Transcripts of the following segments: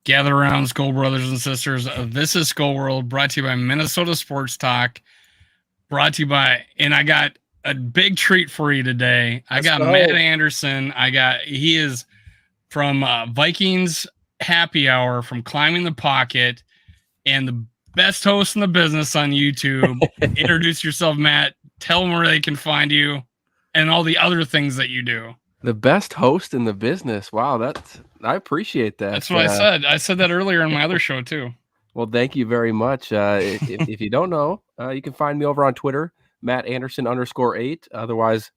Gather around, Skol brothers and sisters. This is Skol World, brought to you by Minnesota Sports Talk. Brought to you by, and I got a big treat for you today. I got Matt Anderson. He is from Vikings Happy Hour, from Climbing the Pocket, and the best host in the business on YouTube. Introduce yourself, Matt. Tell them where they can find you and all the other things that you do. The best host in the business. Wow, I appreciate that. That's what I said. I said that earlier in my other show too. Well, thank you very much. If you don't know, you can find me over on Twitter, @MattAnderson_8. Otherwise,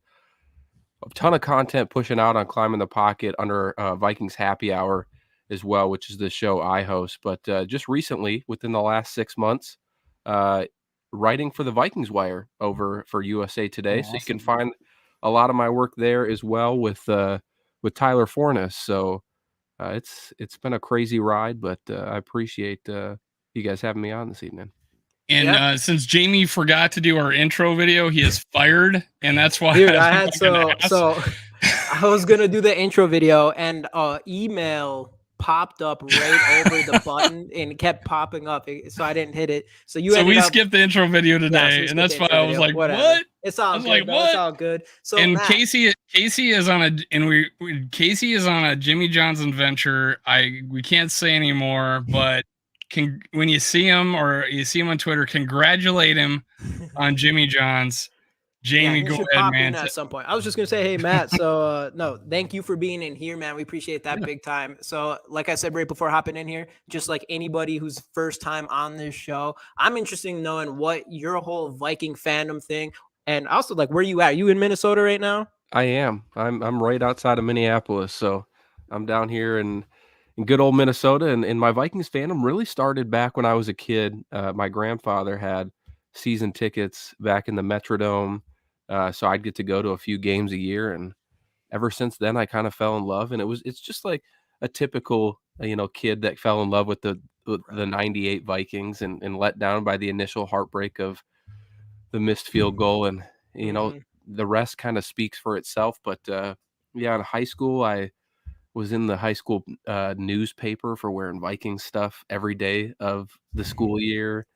a ton of content pushing out on Climbing the Pocket under Vikings Happy Hour as well, which is the show I host. But just recently, within the last 6 months, writing for the Vikings Wire over for USA Today. Awesome. So you can find a lot of my work there as well with Tyler Fornes. So it's been a crazy ride, but I appreciate you guys having me on this evening. And since Jamie forgot to do our intro video, he is fired, and that's why. Dude, I was gonna do the intro video, and email popped up right over the button and it kept popping up, so I didn't hit it. So we skipped the intro video today, and that's why I was like, whatever. "What?" It's all good. It's all good. So and Matt, Casey is on Casey is on a Jimmy Johnson venture. We can't say anymore, but when you see him or you see him on Twitter, congratulate him on Jimmy John's. Jamie, go ahead, man. At some point, I was just gonna say, hey Matt. So no, thank you for being in here, man. We appreciate that big time. So, like I said right before hopping in here, just like anybody who's first time on this show, I'm interested in knowing what your whole Viking fandom thing, and also like where you at. Are you in Minnesota right now? I am. I'm right outside of Minneapolis, so I'm down here in good old Minnesota, and my Vikings fandom really started back when I was a kid. My grandfather had season tickets back in the Metrodome. So I'd get to go to a few games a year, and ever since then I kind of fell in love. And it's just like a typical, kid that fell in love with the 98 Vikings and let down by the initial heartbreak of the missed field goal. And, the rest kind of speaks for itself. But in high school, I was in the high school newspaper for wearing Vikings stuff every day of the school year.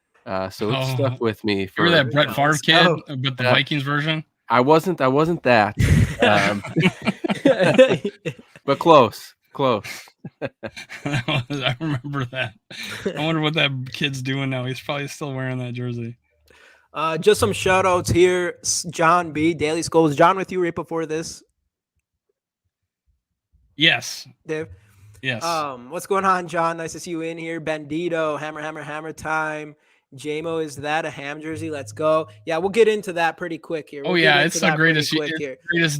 So it stuck with me. You were that Brett Favre kid, but the Vikings version? I wasn't that. But close. I remember that. I wonder what that kid's doing now. He's probably still wearing that jersey. Just some shout outs here. John B, Daily Skol. Was John with you right before this? Yes. Dave? Yes. What's going on, John? Nice to see you in here. Bandito, hammer time. JMO, is that a ham jersey? Let's go. Yeah, we'll get into that pretty quick here. It's the greatest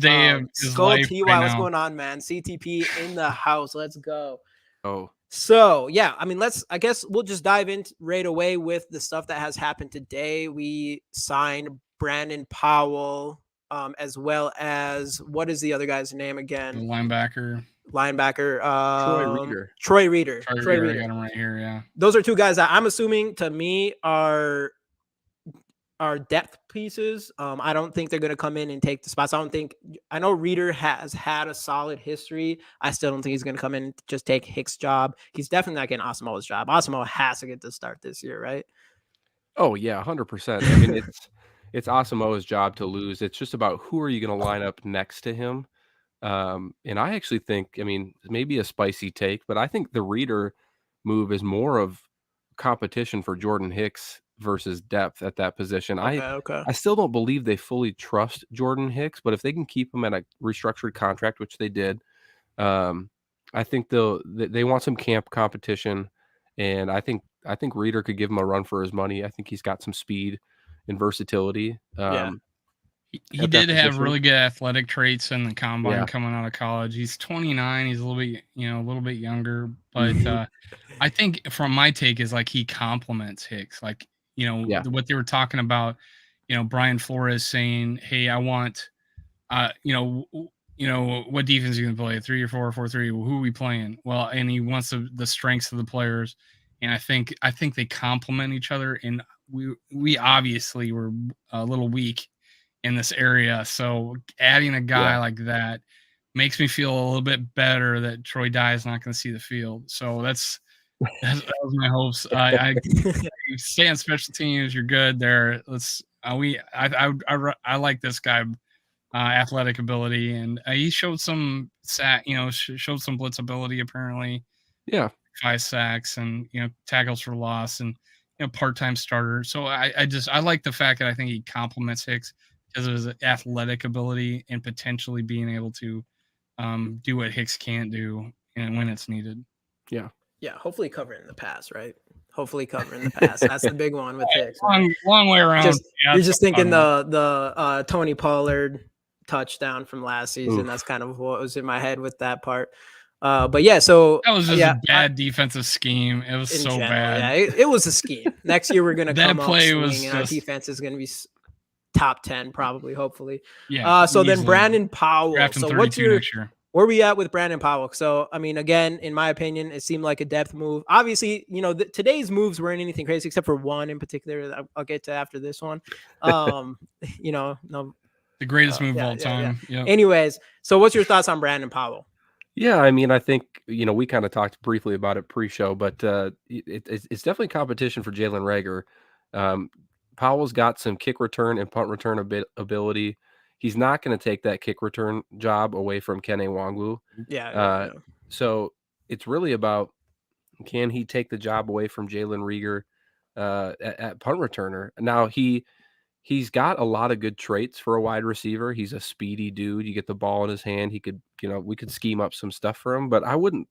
day of his Skol life. TY, right what's now. going on, man? CTP in the house. Let's go. Oh. So, yeah, I guess we'll just dive in right away with the stuff that has happened today. We signed Brandon Powell, as well as, what is the other guy's name again? The linebacker. Troy Reeder. I got him right here. Yeah. Those are two guys that I'm assuming to me are depth pieces. I don't think they're going to come in and take the spots. I know Reeder has had a solid history. I still don't think he's going to come in and just take Hicks' job. He's definitely not getting Asamoah's job. Asamoah has to get the start this year, right? Oh yeah, 100%. I mean, it's Asamoah's job to lose. It's just about who are you going to line up next to him. And I actually think, maybe a spicy take, but I think the Reeder move is more of competition for Jordan Hicks versus depth at that position. Okay. I still don't believe they fully trust Jordan Hicks, but if they can keep him at a restructured contract, which they did, I think they want some camp competition, and I think Reeder could give him a run for his money. I think he's got some speed and versatility. He did have really good athletic traits in the combine coming out of college. He's 29. He's a little bit younger, but I think from my take is like he complements Hicks. Like, what they were talking about, Brian Flores saying, hey, I want, what defense are you going to play? 3 or 4 or 4-3? Who are we playing? Well, and he wants the strengths of the players. And I think they complement each other. And we obviously were a little weak in this area. So adding a guy like that makes me feel a little bit better that Troy Dye is not going to see the field. So that's That was my hopes. I stay on special teams. You're good there. I like this guy, athletic ability, and he showed some showed some blitz ability apparently. Yeah. 5 sacks and tackles for loss and part-time starter. So I like the fact that I think he complements Hicks because of his athletic ability and potentially being able to do what Hicks can't do and when it's needed. Yeah. Yeah, hopefully covering the pass, right? Hopefully covering the pass. That's the big one with Hicks. Long way around. You're just thinking the Tony Pollard touchdown from last season. Oof. That's kind of what was in my head with that part. But yeah, so that was just a bad defensive scheme. It was so bad. Yeah, it was a scheme. Next year we're gonna come out swinging, and our defense is gonna be top 10 probably, hopefully. Yeah. So then Brandon Powell. So what's your next year? Where are we at with Brandon Powell? So, I mean, again, in my opinion, it seemed like a depth move. Obviously, today's moves weren't anything crazy except for one in particular that I'll get to after this one. The greatest move of all time. Yeah. Anyways, so what's your thoughts on Brandon Powell? Yeah, I mean, I think, we kind of talked briefly about it pre-show, but it's definitely competition for Jalen Reagor. Powell's got some kick return and punt return ability. He's not going to take that kick return job away from Kene Nwangwu. Yeah. So it's really about, can he take the job away from Jalen Reagor at punt returner? Now, he's got a lot of good traits for a wide receiver. He's a speedy dude. You get the ball in his hand. He could, we could scheme up some stuff for him, but I wouldn't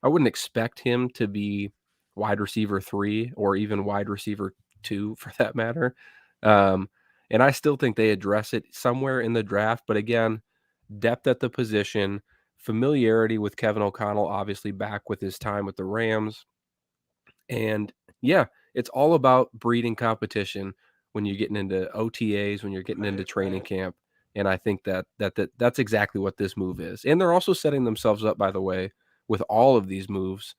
expect him to be wide receiver 3 or even wide receiver 2 for that matter. And I still think they address it somewhere in the draft. But again, depth at the position, familiarity with Kevin O'Connell, obviously back with his time with the Rams. And yeah, it's all about breeding competition when you're getting into OTAs, when you're getting into training camp. And I think that's exactly what this move is. And they're also setting themselves up, by the way, with all of these moves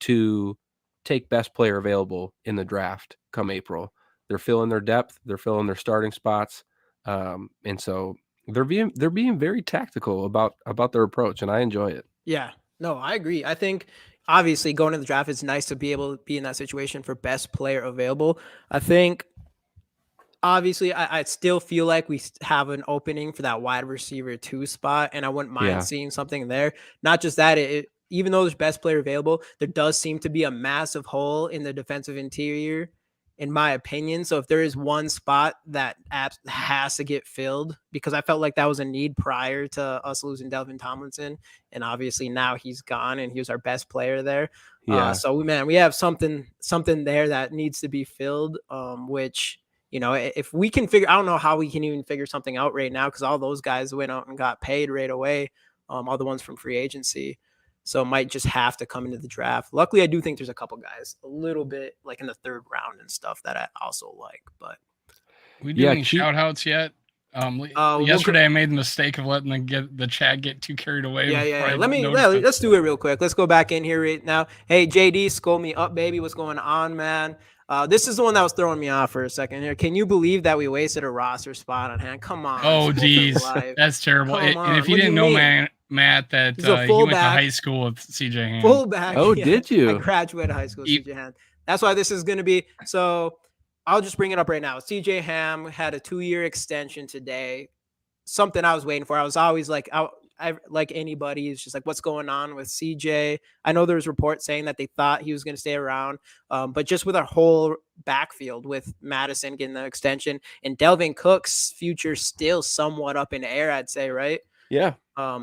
to take best player available in the draft come April. They're filling their depth. They're filling their starting spots. And so they're being very tactical about their approach, and I enjoy it. Yeah, no, I agree. I think obviously going to the draft, it's nice to be able to be in that situation for best player available. I think obviously I still feel like we have an opening for that wide receiver 2 spot, and I wouldn't mind seeing something there. Not just that, even though there's best player available, there does seem to be a massive hole in the defensive interior, in my opinion. So if there is one spot that has to get filled, because I felt like that was a need prior to us losing Delvin Tomlinson, and obviously now he's gone and he was our best player there. Yeah. So we have something there that needs to be filled, which, if we can figure, I don't know how we can even figure something out right now, because all those guys went out and got paid right away, all the ones from free agency. So it might just have to come into the draft. Luckily, I do think there's a couple guys a little bit like in the 3rd round and stuff that I also like. But we do any shout outs yet? Yesterday I made the mistake of letting the chat get too carried away. Yeah. Let's do it real quick. Let's go back in here right now. Hey, JD, Skol me up, baby. What's going on, man? This is the one that was throwing me off for a second here. Can you believe that we wasted a roster spot on hand? Come on. Oh, geez. That's terrible. And if you didn't know, Matt, that he went to high school with CJ Ham. Fullback. Oh, did you? I graduated high school with CJ Ham. That's why this is going to be. So I'll just bring it up right now. CJ Ham had a 2-year extension today. Something I was waiting for. I was always like, I like anybody is just like, what's going on with CJ? I know there was reports saying that they thought he was going to stay around, but just with our whole backfield with Madison getting the extension and Delvin Cook's future still somewhat up in the air, I'd say, right? Yeah.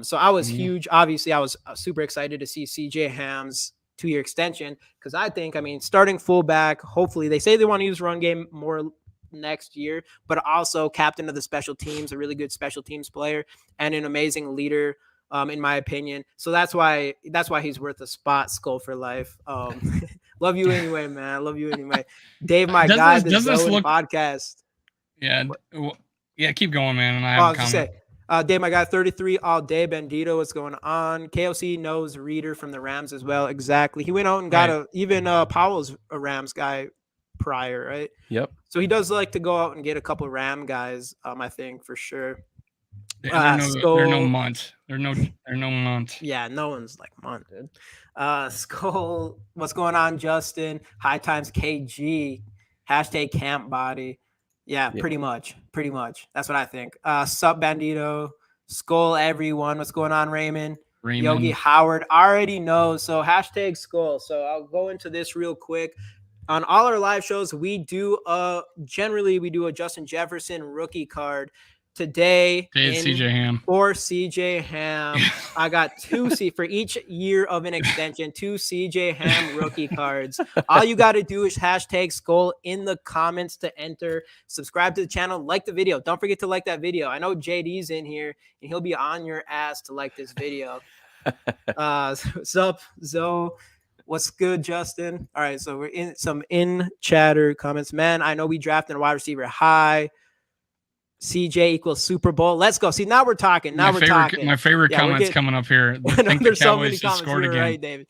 So I was huge. Obviously, I was super excited to see CJ Ham's 2-year extension, because I think, starting fullback, hopefully they say they want to use run game more next year, but also captain of the special teams, a really good special teams player and an amazing leader, in my opinion. So that's why he's worth a spot, Skol for life. Love you anyway, man. Love you anyway. Dave, my guy, this podcast. Yeah, keep going, man. And I have a comment. Dave, my guy, 33 all day. Bandito, what's going on? KOC knows Reader from the Rams as well. Exactly. He went out and got even Powell's a Rams guy prior, right? Yep. So he does like to go out and get a couple Ram guys, I think, for sure. They're no Munt. They're no Munt. Yeah, no one's like Munt, dude. Skol, what's going on, Justin? High times KG. Hashtag camp body. Yeah, pretty much. That's what I think. Sup Bandito. Skol, everyone. What's going on, Raymond? Yogi Howard already knows. So hashtag Skol. So I'll go into this real quick. On all our live shows, we do generally we do a Justin Jefferson rookie card. Today CJ Ham. For CJ Ham, I got two for each year of an extension, 2 CJ Ham rookie cards. All you got to do is hashtag Skol in the comments to enter. Subscribe to the channel, like the video. Don't forget to like that video. I know JD's in here and he'll be on your ass to like this video. Sup, Zoe. What's good, Justin? All right, so we're in some chatter comments. Man, I know we drafted a wide receiver high. CJ equals Super Bowl. Let's go. See, now we're talking. Now we're talking. My favorite comments coming up here. There's so many comments. You're right, David.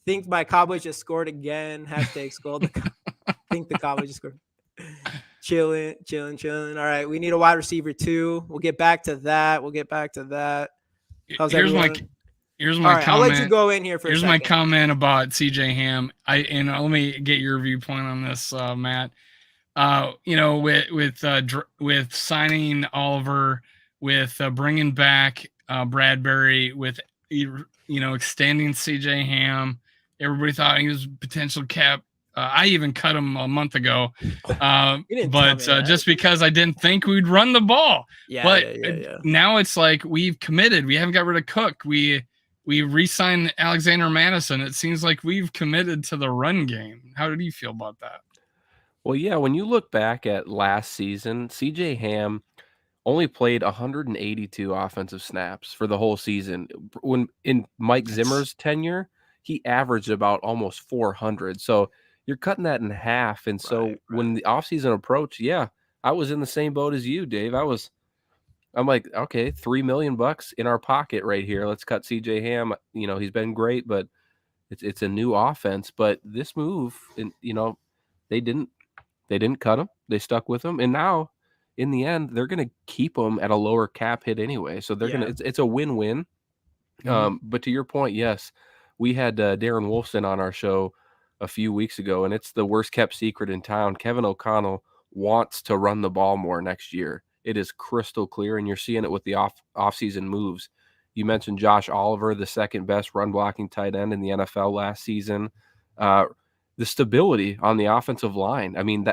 Think my Cowboys just scored again. Hashtag Skol. Think the Cowboys just scored. Chilling. All right, we need a wide receiver too. We'll get back to that. How's everyone? Here's my comment. I'll let you go in here for a second. Here's my comment about CJ Ham. Let me get your viewpoint on this, Matt. With signing Oliver, with bringing back Bradbury, with extending CJ Ham, everybody thought he was potential cap. I even cut him a month ago, but just because I didn't think we'd run the ball. Now it's like we've committed. We haven't got rid of Cook. We re-signed Alexander Madison. It seems like we've committed to the run game. How did you feel about that? Well, yeah, when you look back at last season, CJ Ham only played 182 offensive snaps for the whole season. When in Mike Zimmer's tenure, he averaged about almost 400. So you're cutting that in half. And so when the offseason approached, I was in the same boat as you, Dave. I'm like, okay, $3 million in our pocket right here. Let's cut CJ Ham. He's been great, but it's a new offense. But this move, they didn't cut him. They stuck with him. And now in the end, they're going to keep him at a lower cap hit anyway. So they're going to, it's a win-win. But to your point, yes, we had Darren Wolfson on our show a few weeks ago, and it's the worst kept secret in town. Kevin O'Connell wants to run the ball more next year. It is crystal clear, and you're seeing it with the off-season moves. You mentioned Josh Oliver, the second best run blocking tight end in the NFL last season. The stability on the offensive line. I mean,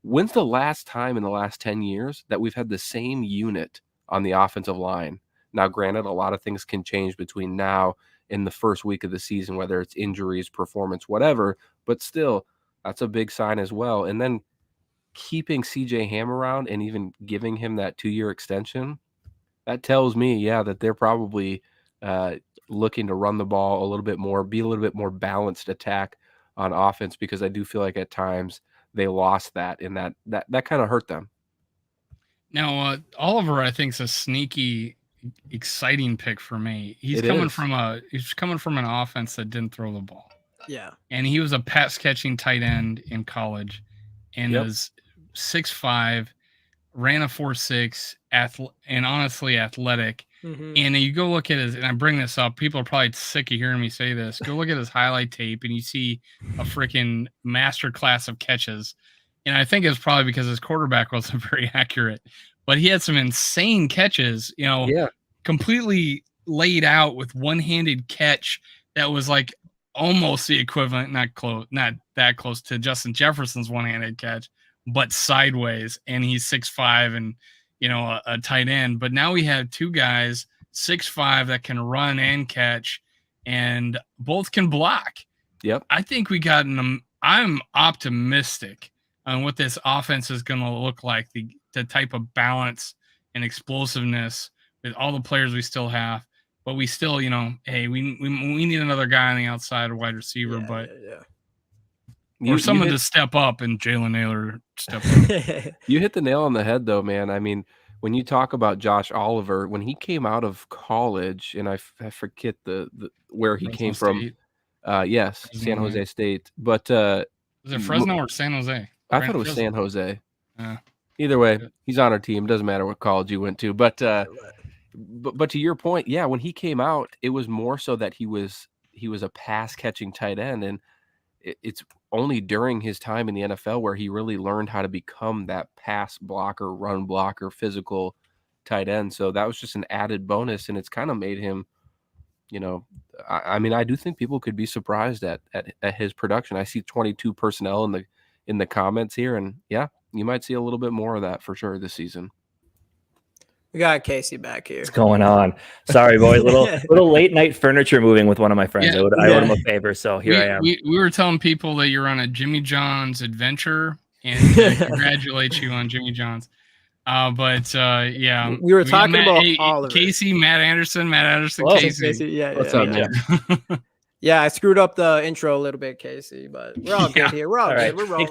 when's the last time in the last 10 years that we've had the same unit on the offensive line? Now, granted, a lot of things can change between now and the first week of the season, whether it's injuries, performance, whatever, but still, that's a big sign as well. And then keeping CJ Ham around and even giving him that 2-year extension, that tells me, that they're probably looking to run the ball a little bit more, be a little bit more balanced attack on offense, because I do feel like at times they lost that, and that kind of hurt them. Now, Oliver, I think, is a sneaky, exciting pick for me. He's coming from an offense that didn't throw the ball. Yeah. And he was a pass catching tight end in college, and was 6'5", ran a 4.6, and honestly athletic. And you go look at his, and I bring this up, people are probably sick of hearing me say this. Go look at his highlight tape, and you see a freaking masterclass of catches. And I think it's probably because his quarterback wasn't very accurate, but he had some insane catches, completely laid out with one-handed catch that was like almost the equivalent, not that close to Justin Jefferson's one-handed catch, but sideways. And he's 6'5" and a tight end. But now we have two guys 6'5" that can run and catch, and both can block. Yep. I think we got I'm optimistic on what this offense is going to look like, the type of balance and explosiveness with all the players we still have. But we still, hey, we need another guy on the outside, a wide receiver, or someone to step up, and Jalen Naylor step up. You hit the nail on the head, though, man. I mean, when you talk about Josh Oliver, when he came out of college, and I forget the where he came from. Yes, San Jose State. But was it Fresno or San Jose? I thought it was San Jose. Either way, he's on our team. Doesn't matter what college you went to. But But to your point, yeah, when he came out, it was more so that he was a pass catching tight end, and it's only during his time in the NFL where he really learned how to become that pass blocker, run blocker, physical tight end. So that was just an added bonus, and it's kind of made him, I mean, I do think people could be surprised at his production. I see 22 personnel in the comments here, and yeah, you might see a little bit more of that for sure this season. We got Casey back here. What's going on? Sorry, boy. Little late night furniture moving with one of my friends. Yeah. I owed him a favor, so here I am. We were telling people that you're on a Jimmy John's adventure, and congratulate you on Jimmy John's. Yeah, we were talking about all of Casey, Matt Anderson, Whoa. Casey. Yeah, what's up, man? Yeah, I screwed up the intro a little bit, Casey, but we're all good here. We're all good. We're rolling.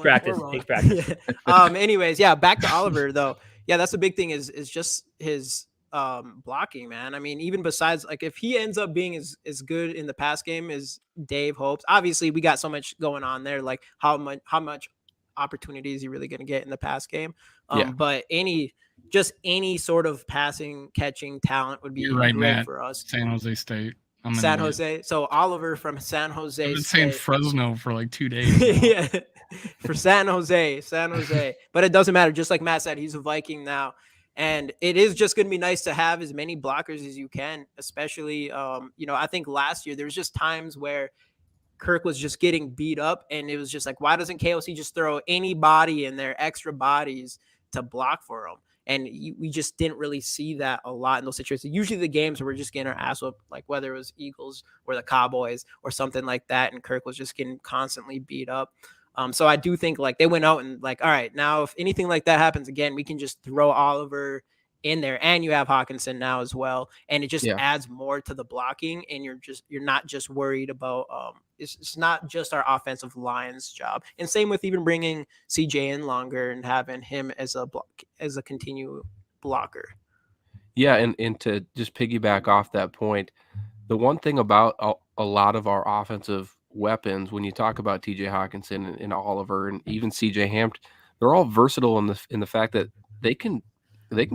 Takes practice. Anyways, yeah, back to Oliver though. Yeah, that's the big thing is just his blocking, man. I mean, even besides, like, if he ends up being as good in the pass game as Dave hopes, obviously we got so much going on there, like how much opportunity is he really going to get in the pass game? But any sort of passing catching talent would be great Matt. for us. San Jose State. San Jose. So Oliver from San Jose. I've been saying Fresno for like 2 days. Yeah, for San Jose. But it doesn't matter. Just like Matt said, he's a Viking now. And it is just going to be nice to have as many blockers as you can, especially, I think last year there was just times where Kirk was just getting beat up, and it was just like, why doesn't KOC just throw anybody in their extra bodies to block for him? And we just didn't really see that a lot in those situations. Usually the games where we're just getting our ass whooped, like whether it was Eagles or the Cowboys or something like that, and Kirk was just getting constantly beat up. So I do think like they went out and like, all right, now if anything like that happens again, we can just throw Oliver in there, and you have Hawkinson now as well, and it just adds more to the blocking, and you're not just worried about it's not just our offensive line's job. And same with even bringing CJ in longer and having him as a continual blocker. Yeah, and to just piggyback off that point, the one thing about a lot of our offensive weapons, when you talk about TJ Hawkinson and Oliver and even CJ Ham, they're all versatile in the fact that they can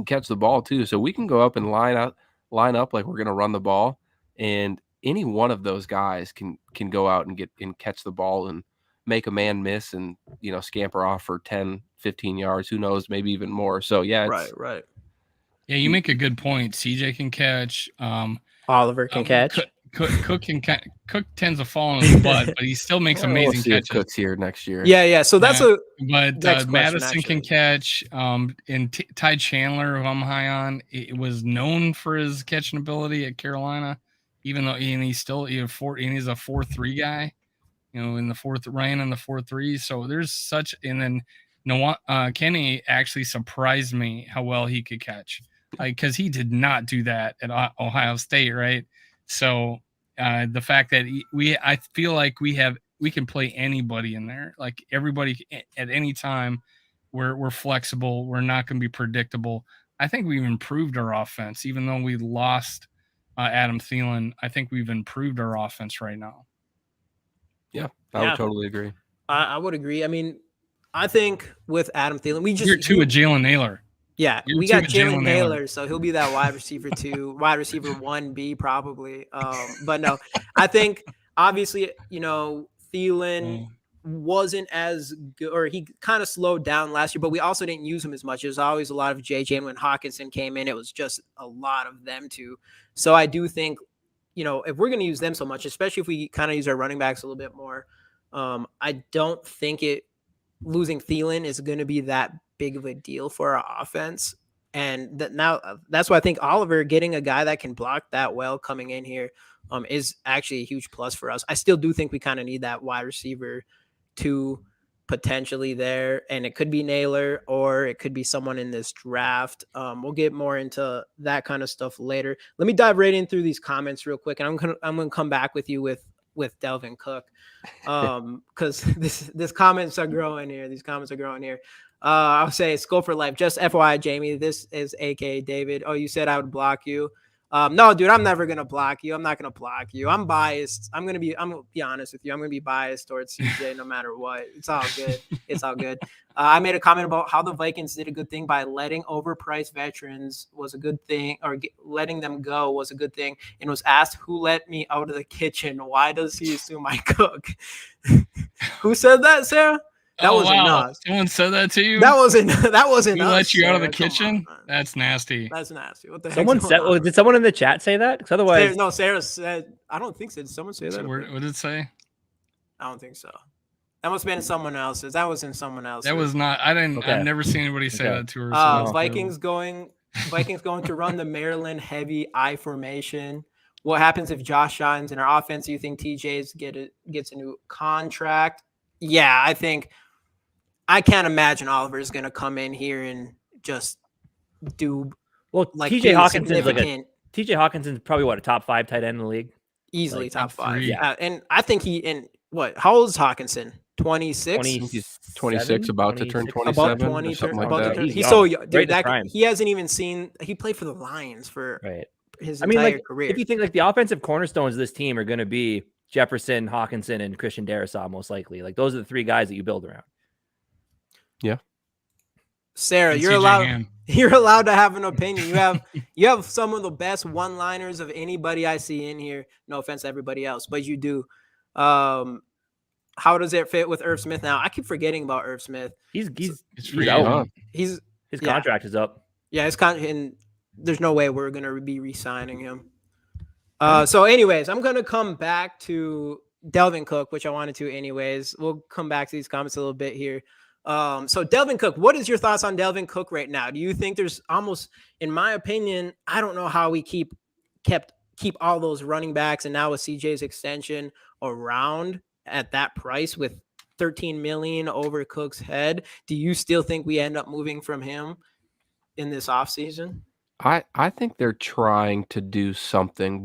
catch the ball too. So we can go up and line up like we're going to run the ball, and any one of those guys can go out and catch the ball and make a man miss and, scamper off for 10, 15 yards, who knows, maybe even more. So yeah. Right. Yeah, you make a good point. CJ can catch. Oliver can catch. Cook tends to fall on his butt, but he still makes amazing catches. Cook's here next year. Yeah. So that's Madison can catch. And Ty Chandler, who I'm high on, it was known for his catching ability at Carolina, even though he's a 4-3 guy, in the fourth Ryan in the 4-3. So there's such, and then Kenny actually surprised me how well he could catch, because he did not do that at Ohio State, right? So the fact that I feel like we can play anybody in there, like everybody at any time. We're flexible. We're not going to be predictable. I think we've improved our offense, even though we lost Adam Thielen. I think we've improved our offense right now. Yeah, I would totally agree. I would agree. I mean, I think with Adam Thielen, you're too a Jalen Naylor. Yeah, we got Jalen Naylor, so he'll be that wide receiver 2, wide receiver 1B probably. But no, I think obviously, Thielen wasn't as good, or he kind of slowed down last year, but we also didn't use him as much. There's always a lot of JJ, and when Hawkinson came in, it was just a lot of them too. So I do think, if we're going to use them so much, especially if we kind of use our running backs a little bit more, I don't think losing Thielen is going to be that big of a deal for our offense. And that's why I think Oliver getting a guy that can block that well coming in here is actually a huge plus for us. I still do think we kind of need that wide receiver 2 potentially there, and it could be Naylor or it could be someone in this draft. We'll get more into that kind of stuff later. Let me dive right in through these comments real quick, and I'm gonna come back with you with Delvin Cook, because these comments are growing here. I'll say Skol for life. Just FYI, Jamie, this is AKA David. Oh, you said I would block you. No, dude, I'm never gonna block you. I'm not gonna block you. I'm biased. I'm gonna be honest with you. I'm gonna be biased towards CJ no matter what. It's all good. It's all good. I made a comment about how the Vikings did a good thing by letting overpriced veterans was a good thing, or letting them go was a good thing, and was asked who let me out of the kitchen. Why does he assume I cook? Who said that, Sarah? That wasn't us. Someone said that to you? That wasn't Who us. let you out of the Sarah. kitchen? On, That's nasty. That's nasty. What the heck? Someone said, did someone in the chat say that? Because otherwise, Sarah said, I don't think so. Did someone say that? So what did it say? I don't think so. That must have been someone else's. That was in someone else's. That was not. I didn't. Okay. I've never seen anybody say that to her. So Vikings going to run the Maryland heavy I formation. What happens if Josh shines in our offense? Do you think TJ's gets a new contract? Yeah, I can't imagine Oliver's going to come in here and just do like TJ Hawkinson's probably a top 5 tight end in the league. Easily like top 5. 3. Yeah, and I think how old is Hawkinson? 26? He's 26, about to turn 27. About 20, something about like to that. turn. He's so young. Dude, prime. he hasn't even seen. He played for the Lions for his entire career. If you think the offensive cornerstones of this team are going to be Jefferson, Hawkinson, and Christian Darrisaw, most likely, those are the 3 guys that you build around. Yeah, Sarah, and you're CJ allowed. Ham. You're allowed to have an opinion. You have some of the best one-liners of anybody I see in here. No offense to everybody else, but you do. How does it fit with Irv Smith now? I keep forgetting about Irv Smith. He's out. His contract is up. Yeah, and there's no way we're gonna be re-signing him. So anyways, I'm gonna come back to Delvin Cook, which I wanted to anyways. We'll come back to these comments a little bit here. So Delvin Cook, what is your thoughts on Delvin Cook right now? Do you think there's almost, in my opinion, I don't know how we keep all those running backs and now with CJ's extension around at that price with 13 million over Cook's head. Do you still think we end up moving from him in this offseason? I think they're trying to do something,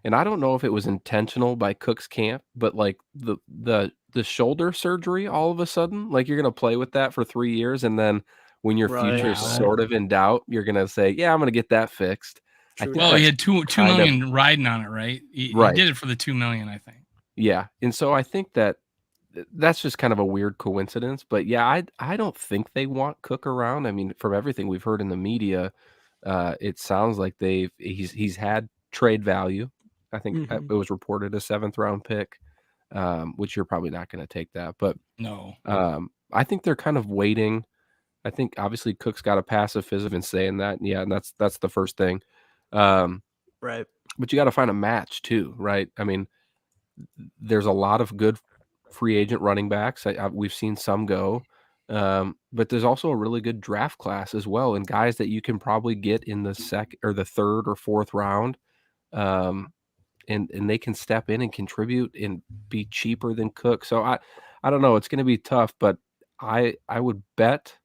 and I don't know if it was intentional by Cook's camp, but like the shoulder surgery, all of a sudden, like you're going to play with that for 3 years. And then when your future is sort of in doubt, you're going to say, yeah, I'm going to get that fixed. Well, he had $2 million riding on it, right? He did it for the $2 million, I think. Yeah. And so I think that's just kind of a weird coincidence, but yeah, I don't think they want Cook around. I mean, from everything we've heard in the media, it sounds like he's had trade value. I think it was reported a 7th round pick, which you're probably not going to take that. But no, I think they're kind of waiting. I think obviously Cook's got a passive physical in saying that. Yeah, and that's the first thing. Right. But you got to find a match too, right? I mean, there's a lot of good free agent running backs. We've seen some go. But there's also a really good draft class as well, and guys that you can probably get in the 2nd or the 3rd or 4th round, and they can step in and contribute and be cheaper than Cook. So I don't know. It's going to be tough, but I would bet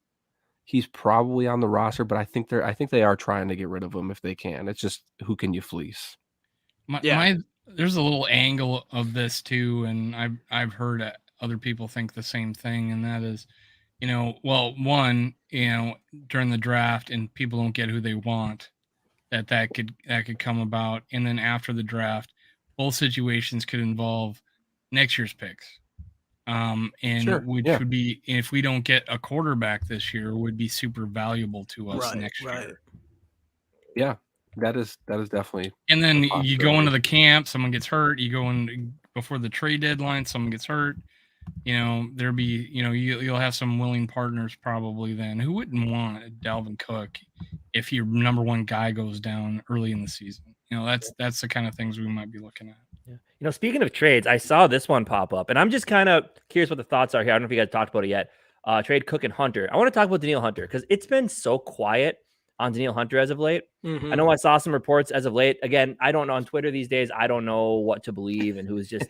he's probably on the roster. But I think they are trying to get rid of him if they can. It's just who can you fleece? There's a little angle of this too, and I've heard other people think the same thing, and that is, one, during the draft and people don't get who they want, that could come about, and then after the draft, both situations could involve next year's picks, would be, if we don't get a quarterback this year, would be super valuable to us next year. Yeah. That is definitely. And then you go into the camp, someone gets hurt. You go in before the trade deadline, someone gets hurt. There'll be, you'll have some willing partners probably then. Who wouldn't want Dalvin Cook if your number 1 guy goes down early in the season? That's the kind of things we might be looking at. Yeah. Speaking of trades, I saw this one pop up, and I'm just kind of curious what the thoughts are here. I don't know if you guys talked about it yet. Trade Cook and Hunter. I want to talk about Danielle Hunter because it's been so quiet on Danielle Hunter as of late. I know I saw some reports as of late. Again, I don't know, on Twitter these days, I don't know what to believe and who's just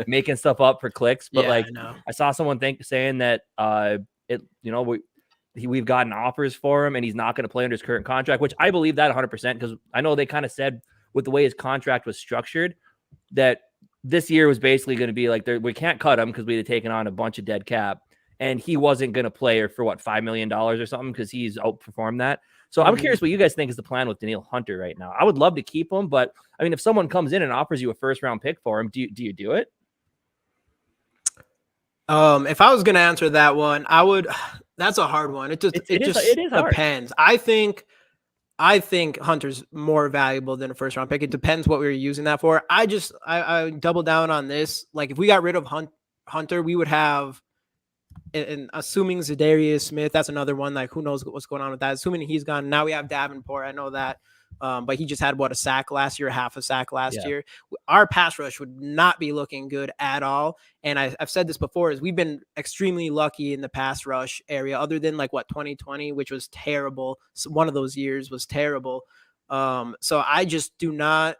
making stuff up for clicks. But I saw someone saying that we've gotten offers for him and he's not going to play under his current contract, which I believe that 100% because I know they kind of said with the way his contract was structured that this year was basically going to be like we can't cut him because we had taken on a bunch of dead cap. and he wasn't going to play for what, $5 million or something because he's outperformed that. So I'm curious what you guys think is the plan with Danielle Hunter right now. I would love to keep him, but I mean, if someone comes in and offers you a first-round pick for him, do you do it? If I was going to answer that one, I would. That's a hard one. It just depends. I think Hunter's more valuable than a first round pick. It depends what we were using that for. I double down on this. Like if we got rid of Hunter, we would have, and assuming Zadarius Smith, that's another one. Like who knows what's going on with that? Assuming he's gone, now we have Davenport. I know that. But he just had a sack last year, half a sack last year. Our pass rush would not be looking good at all. And I've said this before, is we've been extremely lucky in the pass rush area, other than 2020, which was terrible. So one of those years was terrible. So I just do not.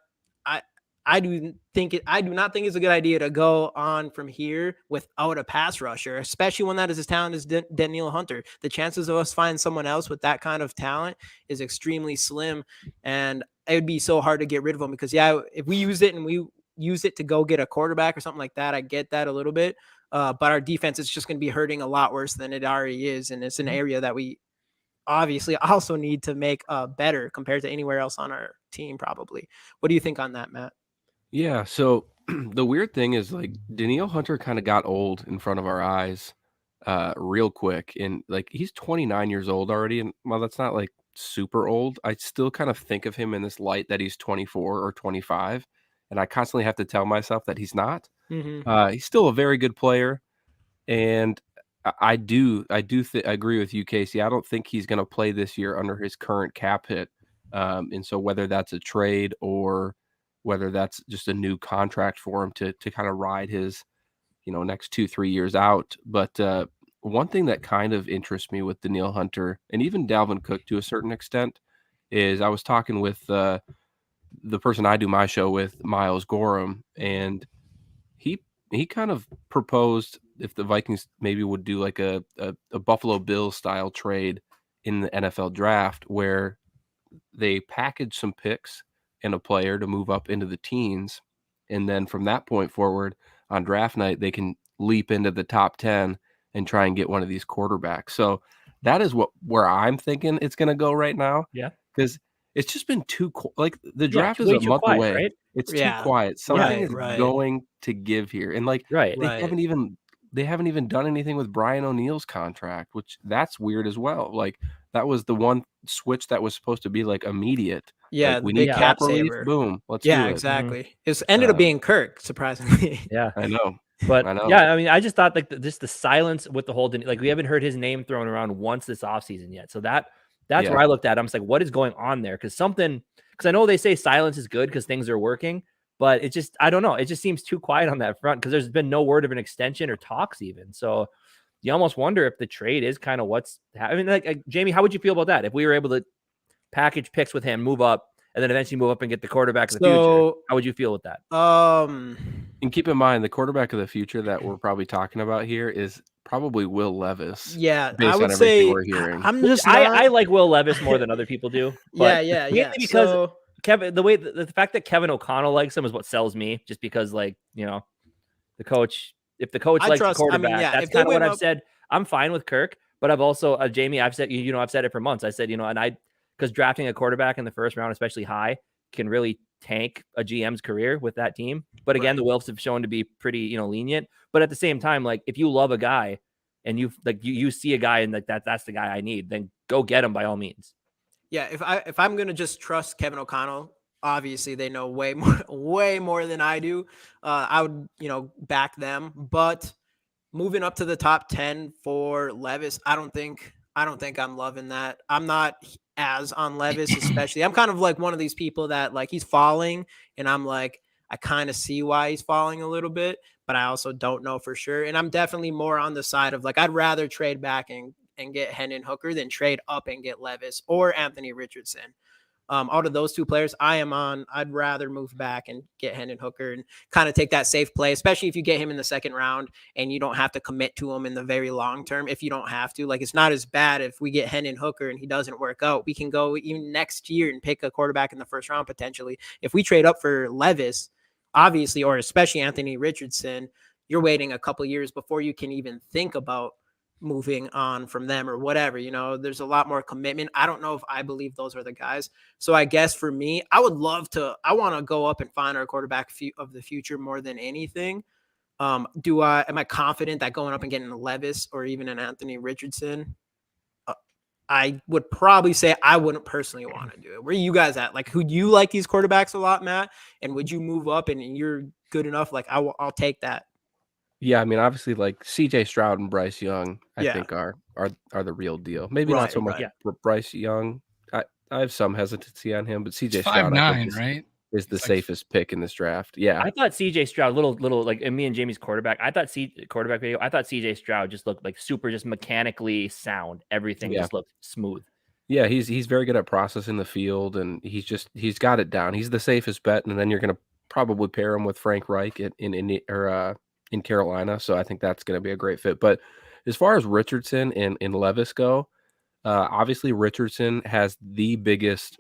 I do not think it's a good idea to go on from here without a pass rusher, especially one that is as talented as Danielle Hunter. The chances of us finding someone else with that kind of talent is extremely slim, and it would be so hard to get rid of them because, if we use it and we use it to go get a quarterback or something like that, I get that a little bit, but our defense is just going to be hurting a lot worse than it already is, and it's an area that we obviously also need to make better compared to anywhere else on our team probably. What do you think on that, Matt? Yeah, so the weird thing is Danielle Hunter kind of got old in front of our eyes real quick, and he's 29 years old already, and while that's not super old, I still kind of think of him in this light that he's 24 or 25, and I constantly have to tell myself that he's not. He's still a very good player, and I agree with you, Casey. I don't think he's going to play this year under his current cap hit, and so whether that's a trade or whether that's just a new contract for him to kind of ride his, next 2-3 years out. But one thing that kind of interests me with Danielle Hunter and even Dalvin Cook to a certain extent is I was talking with the person I do my show with, Miles Gorham, and he kind of proposed if the Vikings maybe would do a Buffalo Bills style trade in the NFL draft where they package some picks and a player to move up into the teens. And then from that point forward on draft night, they can leap into the top 10 and try and get one of these quarterbacks. So that is where I'm thinking it's going to go right now. Yeah. Because it's just been too the draft is a month away. Right? It's too quiet. Something is going to give here. And they haven't even done anything with Brian O'Neill's contract, which that's weird as well. That was the one switch that was supposed to be immediate. Yeah, we need cap relief. Boom. Let's do it. Exactly. It ended up being Kirk, surprisingly. Yeah, I know. But I mean, I just thought just the silence with the whole we haven't heard his name thrown around once this offseason yet. So that's where I looked at. I'm just what is going on there? Because I know they say silence is good because things are working, but it just, I don't know. It just seems too quiet on that front because there's been no word of an extension or talks even. So you almost wonder if the trade is kind of what's happening. Jamie, how would you feel about that? If we were able to package picks with him, move up, and then eventually move up and get the quarterback of the future, how would you feel with that? And keep in mind, the quarterback of the future that we're probably talking about here is probably Will Levis. Yeah, based on everything we're hearing. I like Will Levis more than other people do. Yeah. Because Kevin, the fact that Kevin O'Connell likes him is what sells me. Just because, the coach. If the coach likes the quarterback, that's kind of what I've said. I'm fine with Kirk, but I've also Jamie. I've said I've said it for months. I said because drafting a quarterback in the first round, especially high, can really tank a GM's career with that team. But again, the Wilfs have shown to be pretty, lenient. But at the same time, if you love a guy and you see a guy and that's the guy I need, then go get him by all means. Yeah, if I'm gonna just trust Kevin O'Connell, obviously they know way more than I do. I would back them. But moving up to the top 10 for Levis, I don't think I'm loving that. I'm not as on Levis, especially. I'm kind of one of these people that he's falling, and I'm I kind of see why he's falling a little bit, but I also don't know for sure. And I'm definitely more on the side of I'd rather trade back and get Hendon Hooker than trade up and get Levis or Anthony Richardson. Out of those two players, I'd rather move back and get Hendon Hooker and kind of take that safe play, especially if you get him in the second round and you don't have to commit to him in the very long term. If you don't have to, it's not as bad if we get Hendon Hooker and he doesn't work out. We can go even next year and pick a quarterback in the first round potentially. If we trade up for Levis, obviously, or especially Anthony Richardson, you're waiting a couple years before you can even think about moving on from them or whatever. There's a lot more commitment. I don't know if I believe those are the guys. So I guess for me, I want to go up and find our quarterback of the future more than anything. Am I confident that going up and getting a Levis or even an Anthony Richardson? I would probably say I wouldn't personally want to do it. Where are you guys at? Like, who do you like these quarterbacks a lot, Matt? And would you move up and you're good enough? Like, I'll take that. Yeah, I mean, obviously, like CJ Stroud and Bryce Young, I think are the real deal. Maybe not so much Bryce Young. I have some hesitancy on him, but CJ Stroud, 5'9", right? Is the safest pick in this draft. Yeah, I thought CJ Stroud, little like in me and Jamie's quarterback. I thought CJ Stroud just looked like super, just mechanically sound. Everything just looked smooth. Yeah, he's very good at processing the field, and he's got it down. He's the safest bet, and then you're going to probably pair him with Frank Reich in Carolina. So I think that's going to be a great fit. But as far as Richardson and Levis go, obviously Richardson has the biggest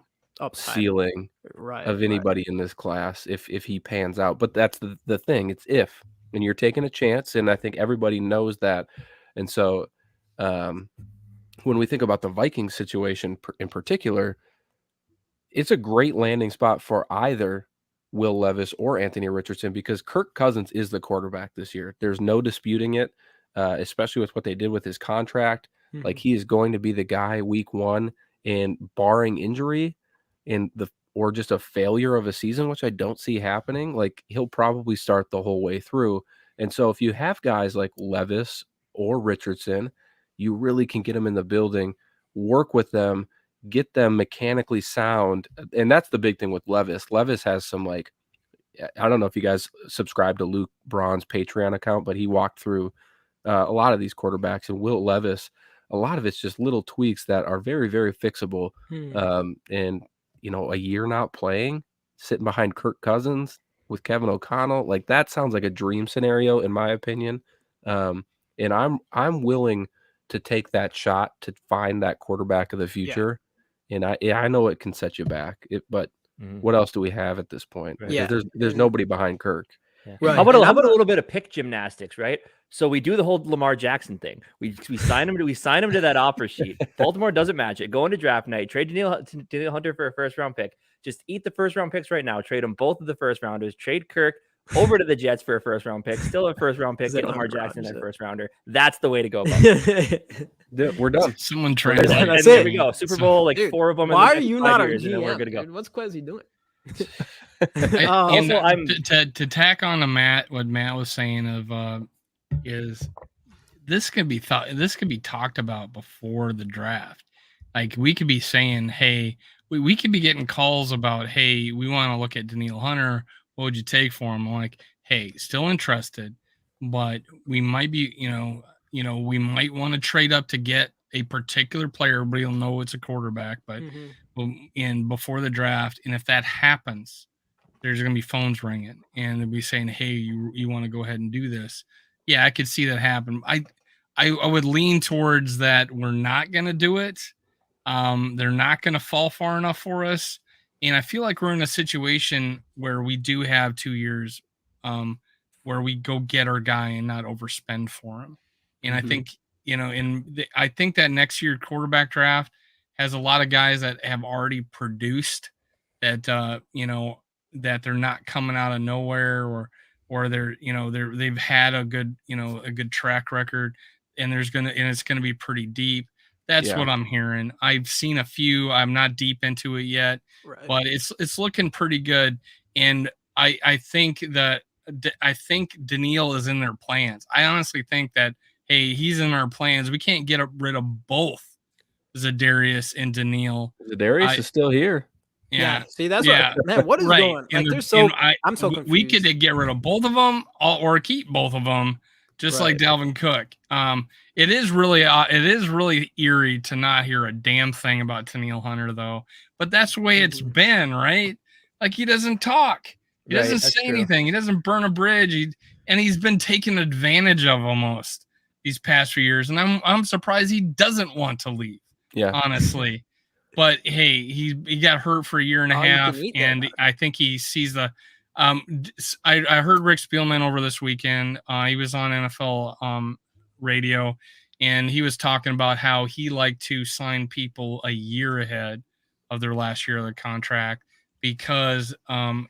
ceiling of anybody in this class if he pans out. But that's the thing. It's if, and you're taking a chance, and I think everybody knows that. And so when we think about the Vikings situation in particular, it's a great landing spot for either Will Levis or Anthony Richardson because Kirk Cousins is the quarterback this year. There's no disputing it, especially with what they did with his contract. Mm-hmm. Like, he is going to be the guy week one, and barring injury or just a failure of a season, which I don't see happening, like, he'll probably start the whole way through. And so if you have guys like Levis or Richardson, you really can get them in the building, work with them, get them mechanically sound. And that's the big thing with Levis. Levis has some, like, I don't know if you guys subscribe to Luke Braun's Patreon account, but he walked through a lot of these quarterbacks, and Will Levis, a lot of it's just little tweaks that are very, very fixable. And, a year not playing, sitting behind Kirk Cousins with Kevin O'Connell, like, that sounds like a dream scenario in my opinion. And I'm willing to take that shot to find that quarterback of the future. Yeah. And I know it can set you back, but what else do we have at this point? Yeah, there's nobody behind Kirk. Yeah. Right. How about a little bit of pick gymnastics, right? So we do the whole Lamar Jackson thing. We sign him to that offer sheet. Baltimore doesn't match it. Go into draft night, trade Danielle Hunter for a first round pick. Just eat the first round picks right now. Trade them both of the first rounders. Trade Kirk over to the Jets for a first round pick. Still a first round pick. Get Lamar Jackson that first rounder. That's the way to go about it. We're done. Someone trade. There we go. Super Bowl, like, dude, 4 of them. Why are you not a GM? And then we're good to go. Dude, what's Quezzy doing? To tack on to what Matt was saying is this could be talked about before the draft. Like, we could be saying, hey, we could be getting calls about, hey, we want to look at Danielle Hunter. What would you take for him? I'm like, hey, still interested, but we might be, we might want to trade up to get a particular player. Everybody will know it's a quarterback, but before the draft, and if that happens, there's going to be phones ringing, and they'll be saying, hey, you want to go ahead and do this? Yeah, I could see that happen. I would lean towards that we're not going to do it. They're not going to fall far enough for us. And I feel like we're in a situation where we do have 2 years where we go get our guy and not overspend for him. And I think, I think that next year quarterback draft has a lot of guys that have already produced that, that they're not coming out of nowhere or they've had a good track record, and it's going to be pretty deep. That's what I'm hearing. I've seen a few. I'm not deep into it yet, but it's looking pretty good. And I think Danielle is in their plans. I honestly think that, hey, he's in our plans. We can't get rid of both Zadarius and Danielle. Zadarius is still here. Yeah. See, that's what is going? Like, I'm so confused. We could get rid of both of them or keep both of them, just like Dalvin Cook. It is really eerie to not hear a damn thing about Danielle Hunter, though. But that's the way it's been, right? Like, he doesn't talk. He doesn't say anything. He doesn't burn a bridge. And he's been taken advantage of almost these past few years. And I'm surprised he doesn't want to leave. Yeah, honestly. But hey, he got hurt for a year and a half, and I think he sees the. I heard Rick Spielman over this weekend. He was on NFL radio, and he was talking about how he liked to sign people a year ahead of their last year of their contract because,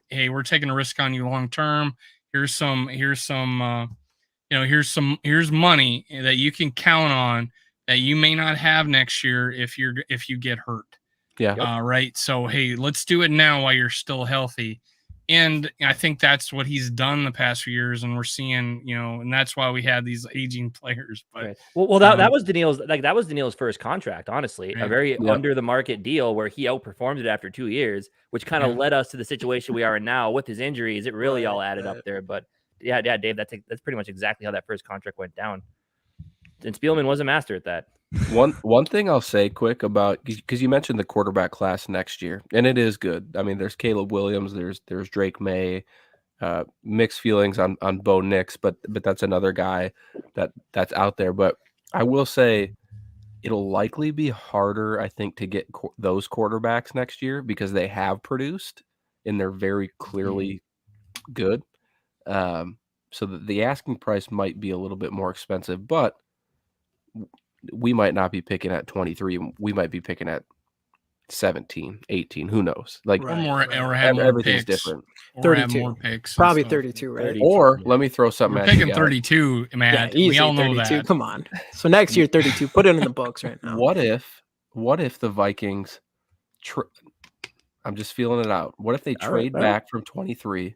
hey, we're taking a risk on you long term. Here's money that you can count on that you may not have next year if you get hurt. Yeah. Right. So, hey, let's do it now while you're still healthy. And I think that's what he's done the past few years, and we're seeing, and that's why we had these aging players. But right. Well, that was Daniil's first contract, honestly, right. a very under the market deal where he outperformed it after 2 years, which kind of led us to the situation we are in now with his injuries. It really all added up there. But yeah, Dave, that's pretty much exactly how that first contract went down. And Spielman was a master at that. One thing I'll say quick about, because you mentioned the quarterback class next year, and it is good. I mean, there's Caleb Williams, there's Drake May, mixed feelings on Bo Nix, but that's another guy that's out there. But I will say it'll likely be harder, I think, to get those quarterbacks next year because they have produced and they're very clearly good. So the asking price might be a little bit more expensive, but we might not be picking at 23. We might be picking at 17, 18. Who knows? Like or have more everything's picks. different. Or 32. have more picks. Probably 32, right? 32, Or let me throw something We're at you picking guys. 32, Matt. Yeah, easy, we all know 32. that. Come on. So next year, 32. Put it in the books right now. What if the Vikings I'm just feeling it out. What if they trade back from 23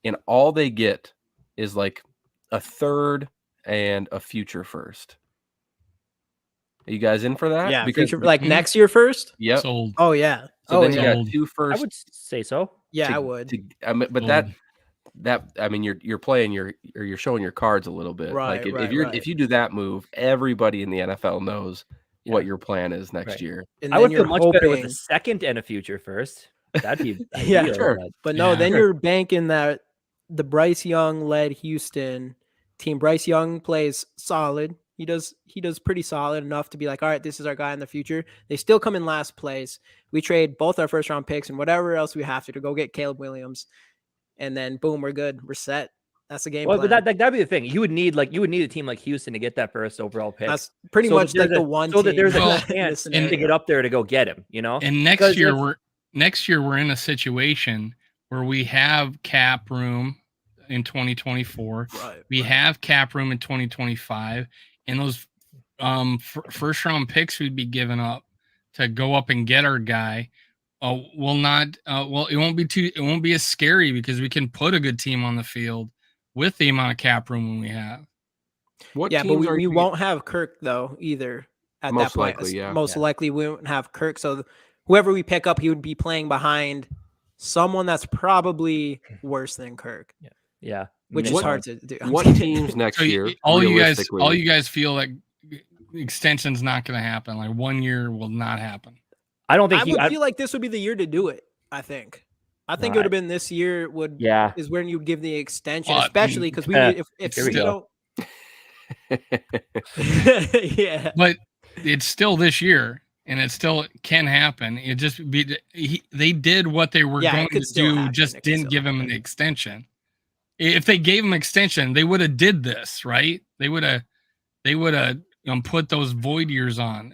and all they get is like a third and a future first? Are you guys in for that? Yeah, because future, like next year first? Yep. Sold. Oh, yeah. So then yeah. you got two first. I would say so. Yeah, I would. But I mean, you're playing you're showing your cards a little bit. Right, like right. if you do that move, everybody in the NFL knows what your plan is next year. And I would feel much better with a second and a future first. That'd be ideal, sure. But no, then you're banking that the Bryce Young led Houston team. Bryce Young plays solid. He does pretty solid enough to be like, all right, this is our guy in the future. They still come in last place. We trade both our first round picks and whatever else we have to go get Caleb Williams. And then boom, we're good. We're set. That's the game plan. But that'd be the thing. You would need a team like Houston to get that first overall pick. That's pretty much like the one so team that there's a chance to get up there to go get him, And next year we're in a situation where we have cap room in 2024. We have cap room in 2025, and those first round picks we'd be giving up to go up and get our guy it won't be as scary because we can put a good team on the field with the amount of cap room we have. But we won't have Kirk though either at that point. Most likely we won't have Kirk. So whoever we pick up, he would be playing behind someone that's probably worse than Kirk. Yeah. Which is hard to do. What teams next year? All you guys feel like extension's not going to happen. Like 1 year will not happen. I don't think I feel like this would be the year to do it. I think it would have been this year is when you'd give the extension, especially because if we don't. Yeah. But it's still this year, and it still can happen. It just they did what they were going to do, just didn't give him an extension. If they gave him extension, they would have did this, right? They would have put those void years on.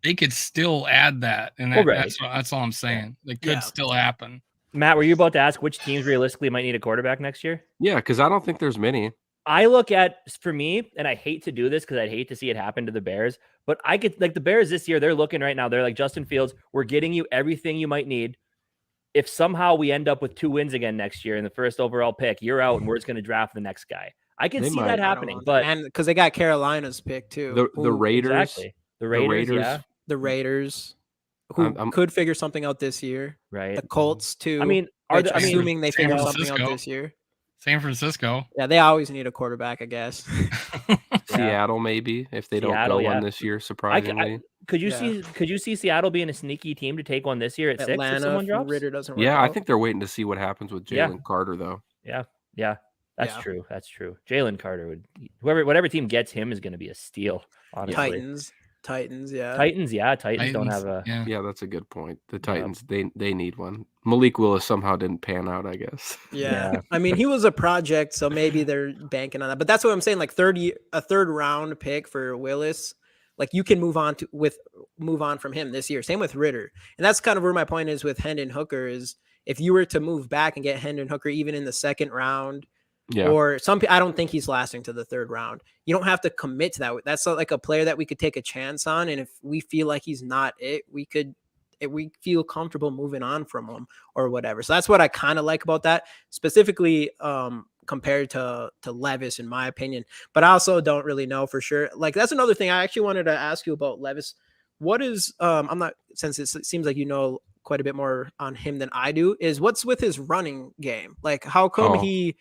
They could still add that, and that's all I'm saying. It could still happen. Matt, were you about to ask which teams realistically might need a quarterback next year? Yeah, because I don't think there's many. I look at, for me, and I hate to do this because I'd hate to see it happen to the Bears, but I could, like the Bears this year, they're looking right now. They're like, Justin Fields, we're getting you everything you might need. If somehow we end up with 2 wins again next year in the first overall pick, you're out and we're just going to draft the next guy. I can see that happening, and because they got Carolina's pick too. The Raiders. Exactly. The Raiders, yeah. The Raiders, who could figure something out this year. Right. The Colts too. I mean, assuming they figure something out this year. San Francisco. Yeah, they always need a quarterback, I guess. Seattle, maybe, if they don't go one this year, surprisingly. Could you see Seattle being a sneaky team to take one this year at Atlanta, 6 if someone drops? Ritter doesn't work I out. think they're waiting to see what happens with Jalen Carter, though. Yeah. That's true. Jalen Carter would whatever team gets him is going to be a steal. Honestly. Titans, yeah. Titans don't have a. Yeah, that's a good point. The Titans, they need one. Malik Willis somehow didn't pan out, I guess. Yeah. I mean, he was a project, so maybe they're banking on that. But that's what I'm saying. Like a third round pick for Willis, like you can move on from him this year. Same with Ritter. And that's kind of where my point is with Hendon Hooker is if you were to move back and get Hendon Hooker even in the second round, or I don't think he's lasting to the third round. You don't have to commit to that. That's like a player that we could take a chance on. And if we feel like he's not it, we feel comfortable moving on from him or whatever. So that's what I kind of like about that specifically compared to Levis, in my opinion. But I also don't really know for sure. Like that's another thing I actually wanted to ask you about Levis. What is since it seems like you know quite a bit more on him than I do, is what's with his running game? Like how come he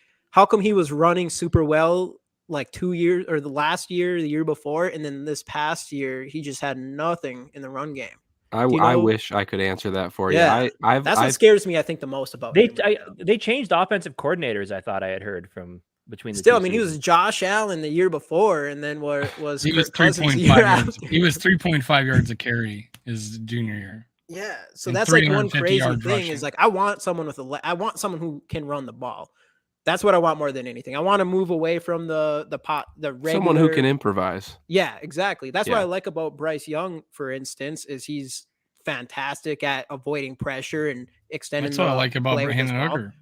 was running super well like 2 years or the last year, the year before, and then this past year he just had nothing in the run game? I wish I could answer that for you. That's what scares me, I think, the most about him. They changed offensive coordinators, I thought I had heard from between the Still, two I mean, seasons. he was Josh Allen the year before, and then was he was 3.5 yards. He was 3.5 yards a carry his junior year. Yeah, so that's like one crazy thing is like I want someone who can run the ball. That's what I want more than anything. I want to move away from the regular, someone who can improvise. Yeah, exactly. That's what I like about Bryce Young, for instance, is he's fantastic at avoiding pressure and extending. That's what I like about Hendon Hooker.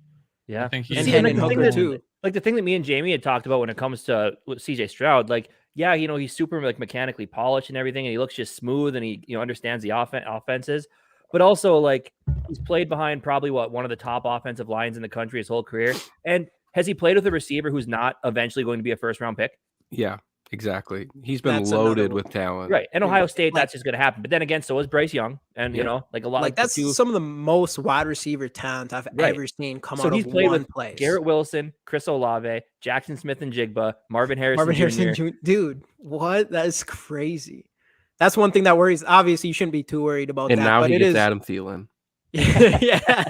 Yeah, I think he's Hendon Hooker too. Like the thing that me and Jamie had talked about when it comes to CJ Stroud, like, yeah, you know, he's super like mechanically polished and everything, and he looks just smooth, and he understands the offenses, but also like he's played behind probably one of the top offensive lines in the country his whole career. And has he played with a receiver who's not eventually going to be a first round pick? Yeah, exactly. He's been loaded with talent. Right. And Ohio State, that's just going to happen. But then again, so was Bryce Young. And, like a lot like that's some of the most wide receiver talent I've ever seen come out of one place. Garrett Wilson, Chris Olave, Jackson Smith and Jigba, Marvin Harrison Jr. Dude, what? That is crazy. That's one thing that worries. Obviously, you shouldn't be too worried about that. And now he gets Adam Thielen. Yeah.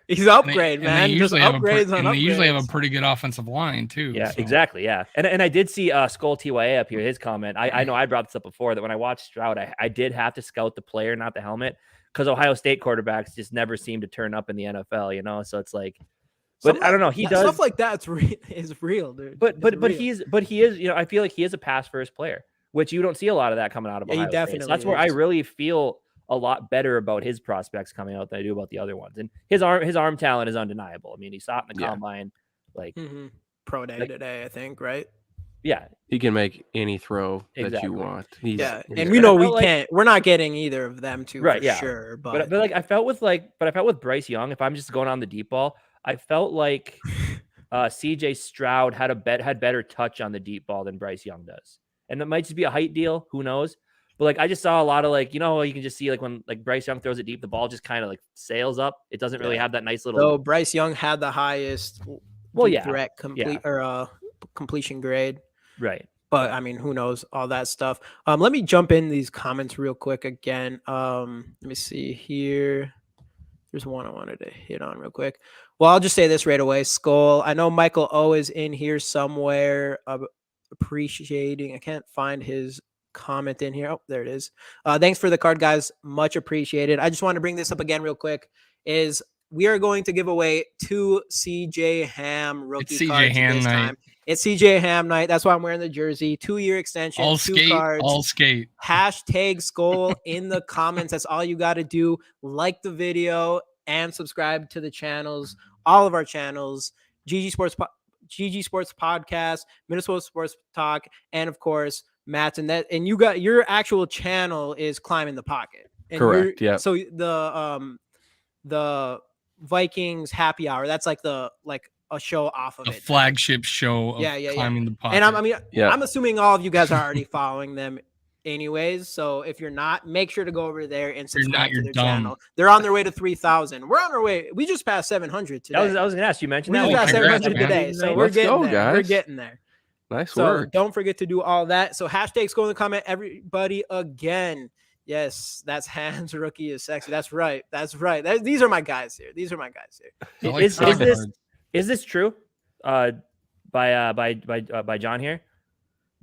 He's upgrade, man. They usually have a pretty good offensive line too. Yeah, exactly. Yeah, and I did see Skol TYA up here. His comment. I know I brought this up before that when I watched Stroud, I did have to scout the player, not the helmet, because Ohio State quarterbacks just never seem to turn up in the NFL. So it's like, but I don't know. He does stuff like that. Is real, dude. But he is. I feel like he is a pass first player, which you don't see a lot of that coming out of Ohio State. So that's where I really feel a lot better about his prospects coming out than I do about the other ones. And his arm talent is undeniable. I mean, he saw it in the combine, like pro day today, I think, right? Yeah, he can make any throw that you want. And we know we're not getting either of them too, right? For sure. But like I felt with Bryce Young, if I'm just going on the deep ball, I felt like CJ Stroud had better touch on the deep ball than Bryce Young does, and that might just be a height deal. Who knows? But like I just saw a lot of you can just see like when like Bryce Young throws it deep, the ball just kind of like sails up. It doesn't really have that nice little. So Bryce Young had the highest direct completion grade. Right. But I mean, who knows all that stuff. Let me jump in these comments real quick again. Let me see here. There's one I wanted to hit on real quick. Well, I'll just say this right away. Skol. I know Michael O is in here somewhere. Appreciating. I can't find his comment in here. Oh, there it is. Thanks for the card, guys. Much appreciated. I just want to bring this up again real quick. Is we are going to give away 2 CJ Ham rookie cards this time. It's CJ Ham night. That's why I'm wearing the jersey. 2-year extension. All 2 skate. cards. All skate. Hashtag Skol in the comments. That's all you got to do. Like the video and subscribe to the channels. All of our channels. GG Sports Podcast, Minnesota Sports Talk, and of course Matt's and you got your actual channel is Climbing the Pocket. And correct. Yeah. So the Vikings Happy Hour. That's like a show off of the flagship show of Climbing the Pocket. And I'm assuming all of you guys are already following them anyways. So if you're not, make sure to go over there and subscribe to their channel. They're on their way to 3,000. We're on our way. We just passed 700 today. I was going to ask you mentioned we just passed 700 today. So we're getting there. Guys. We're getting there. Nice work. Don't forget to do all that. So hashtag Skol in the comment, everybody again. Yes, that's Hans rookie is sexy. That's right. These are my guys here. Is this true? By John here?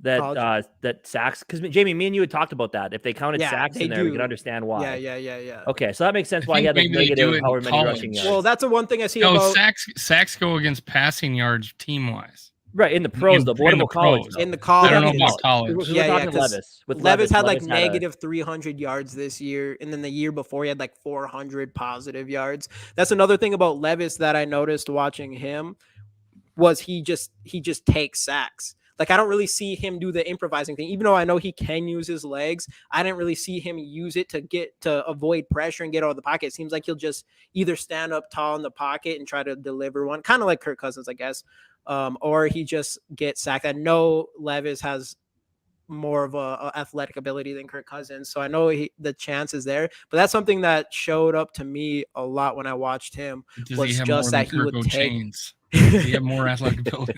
that sacks, because Jamie, me and you had talked about that. If they counted sacks in there, we could understand why. Yeah. Okay, so that makes sense why he had like negative however many rushing yards. Well, that's the one thing I see about sacks go against passing yards team wise. Right, in the pros, though. What about college? In the college. I don't know about college. We're talking Levis. Levis had like negative 300 yards this year. And then the year before, he had like 400 positive yards. That's another thing about Levis that I noticed watching him was he just takes sacks. Like, I don't really see him do the improvising thing. Even though I know he can use his legs, I didn't really see him use it to avoid pressure and get out of the pocket. It seems like he'll just either stand up tall in the pocket and try to deliver one, kind of like Kirk Cousins, I guess. Or he just gets sacked. I know Levis has more of a athletic ability than Kirk Cousins, so I know the chance is there. But that's something that showed up to me a lot when I watched him. Was just that he would take. Does he have more athletic ability?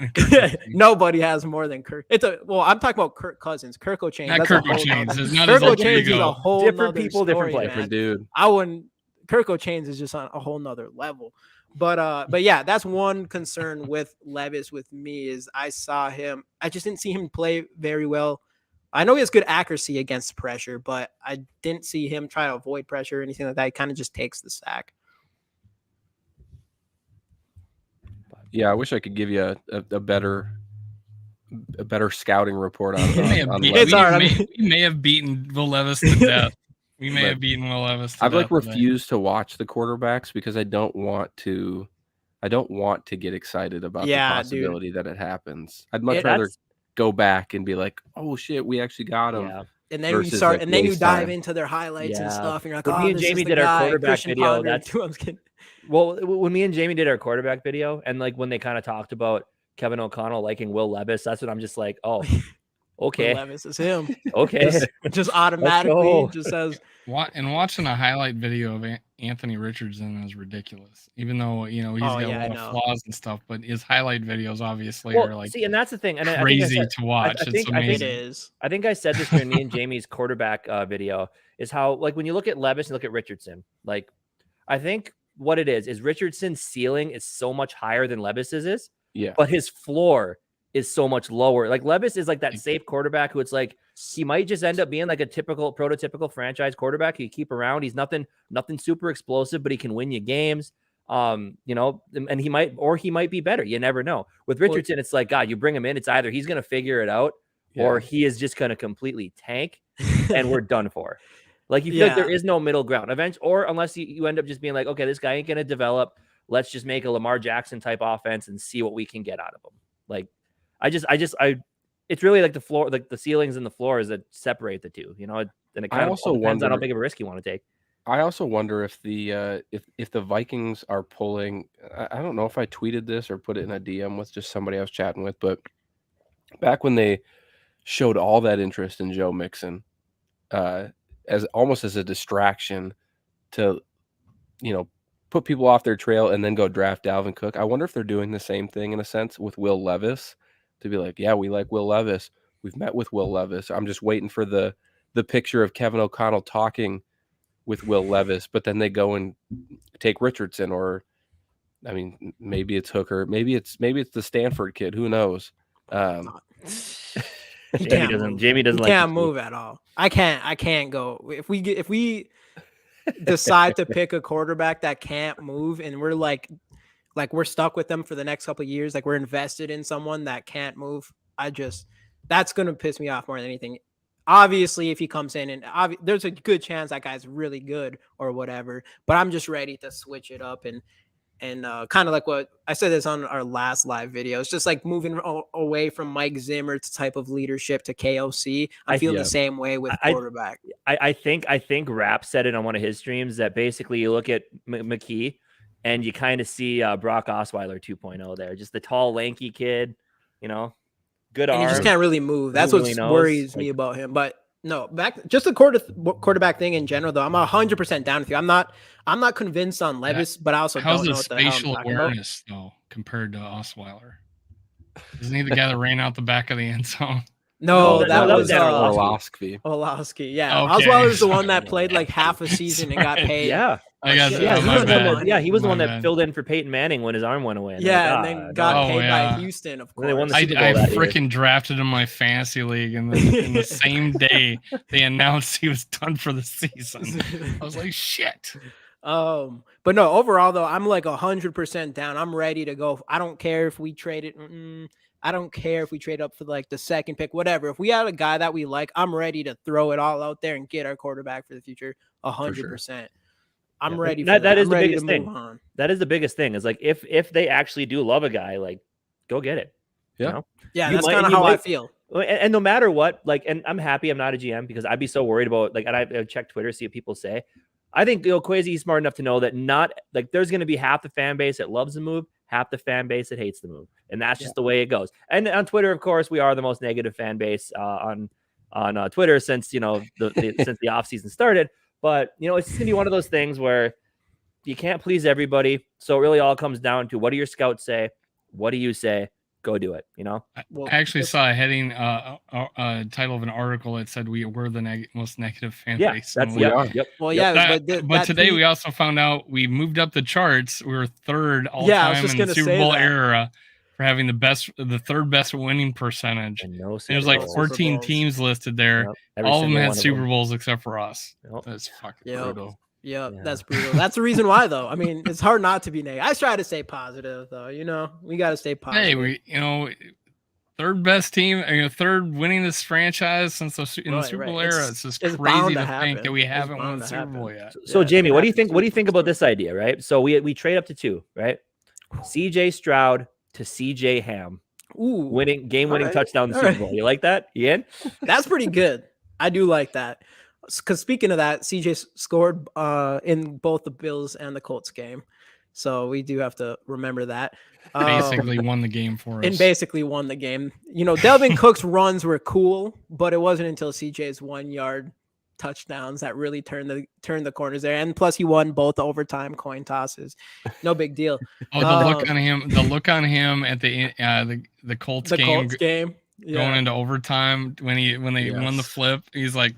Nobody has more than Kirk. I'm talking about Kirk Cousins. Kirk O'Chain. Not Kirk O'Chain. Kirk O'Chain is a whole different people, story, different dude. Kirk O'Chain is just on a whole nother level. But yeah, that's one concern with Levis with me is I just didn't see him play very well. I know he has good accuracy against pressure, but I didn't see him try to avoid pressure or anything like that. He kind of just takes the sack. Yeah, I wish I could give you a better scouting report on Levis. We may have beaten Will Levis to death. We may have beaten Will Levis. I've refused to watch the quarterbacks because I don't want to get excited about the possibility that it happens. I'd much rather go back and be like, oh shit, we actually got him. Yeah. And then you start, and then you dive into their highlights and stuff, and you're like, when me and Jamie did our quarterback video, when me and Jamie did our quarterback video, and like when they kind of talked about Kevin O'Connell liking Will Levis, that's what I'm just like, oh, okay, Will Levis is him. Okay, just automatically just says. Watching a highlight video of Anthony Richardson is ridiculous. Even though he's got a lot of flaws and stuff, but his highlight videos obviously are like and that's the thing, and crazy to watch. It's amazing. I think I said this during me and Jamie's quarterback video is how, like, when you look at Levis and look at Richardson, like, I think what it is Richardson's ceiling is so much higher than Levis's is. Yeah, but his floor is so much lower. Like, Levis is like that safe quarterback who it's like he might just end up being like a prototypical franchise quarterback you keep around. He's nothing super explosive, but he can win you games. And he might be better. You never know. With Richardson, it's like, God, you bring him in, it's either he's going to figure it out or he is just going to completely tank and we're done for. Like, you feel like there is no middle ground eventually, or unless you end up just being like, okay, this guy ain't going to develop. Let's just make a Lamar Jackson type offense and see what we can get out of him. Like, it's really like the floor, like the ceilings and the floors that separate the two, and it kind of depends on how big of a risk you want to take. I also wonder if the Vikings are pulling, I don't know if I tweeted this or put it in a DM with just somebody I was chatting with, but back when they showed all that interest in Joe Mixon, as almost as a distraction to, put people off their trail and then go draft Dalvin Cook. I wonder if they're doing the same thing in a sense with Will Levis, to be like, yeah, we like Will Levis. We've met with Will Levis. I'm just waiting for the picture of Kevin O'Connell talking with Will Levis, but then they go and take Richardson, or I mean, maybe it's Hooker, maybe it's the Stanford kid. Who knows? Jamie doesn't can't move at all. I can't go. If we decide to pick a quarterback that can't move, and we're like we're stuck with them for the next couple of years, like we're invested in someone that can't move, that's going to piss me off more than anything. Obviously, if he comes in and there's a good chance that guy's really good or whatever, but I'm just ready to switch it up and kind of like what I said this on our last live video. It's just like moving away from Mike Zimmer's type of leadership to KOC. I feel the same way with quarterback. I think Rapp said it on one of his streams that basically you look at McKee and you kind of see Brock Osweiler 2.0 there, just the tall, lanky kid, good arm. And he just can't really move. That's what worries me about him. But no, just the quarterback thing in general, though, I'm 100% down with you. I'm not convinced on Levis, but I also don't know what the hell I'm spatial awareness though compared to Osweiler? Isn't he the guy that ran out the back of the end zone? No, that was Orlovsky. Orlovsky. Yeah, Okay. Osweiler was the one that played like half a season and got paid. Yeah. I got he was the one that filled in for Peyton Manning when his arm went away. And then got paid by Houston, of course. They won the Super Bowl I that year. freaking drafted him in my fantasy league, and in the same day they announced he was done for the season. I was like, shit. But no, overall though, I'm like 100% down. I'm ready to go. I don't care if we trade it. I don't care if we trade up for like the second pick, whatever. If we had a guy that we like, I'm ready to throw it all out there and get our quarterback for the future. 100%. I'm ready for that. That is the biggest thing. That is the biggest thing. Is like if they actually do love a guy, like go get it. Yeah. You know? Yeah, that's kind of how I feel. And no matter what, like, and I'm happy I'm not a GM because I'd be so worried about like, and I check Twitter, see what people say. I think Kwesi is smart enough to know that not like there's going to be half the fan base that loves the move, half the fan base that hates the move, and that's just the way it goes. And on Twitter, of course, we are the most negative fan base on Twitter since since the offseason started. But it's gonna be one of those things where you can't please everybody. So it really all comes down to what do your scouts say? What do you say? Go do it. I actually saw a heading, title of an article that said we're the most negative fan base. That's Well, yeah, but today we also found out we moved up the charts. We were third all time in the Super Bowl era for having the third best winning percentage. There's like 14 teams listed there. All of them had Super Bowls except for us. That's fucking brutal. Yeah, that's brutal. That's the reason why, though. I mean, it's hard not to be negative. I try to stay positive, though. We got to stay positive. Hey, third best team, third winning this franchise since the Super Bowl era. It's just crazy to think that we haven't won the Super Bowl yet. So, Jamie, what do you think? What do you think about this idea? Right. So we trade up to 2, right? CJ Stroud to CJ Ham. Ooh, game-winning touchdown in the Super Bowl. You like that, Ian? That's pretty good. I do like that. Because speaking of that, CJ scored in both the Bills and the Colts game. So we do have to remember that. Basically won the game for us. And basically won the game. Delvin Cook's runs were cool, but it wasn't until CJ's 1-yard touchdowns that really turned the corners there. And plus he won both overtime coin tosses. No big deal. The look on him at the Colts game. Going into overtime when they won the flip, he's like,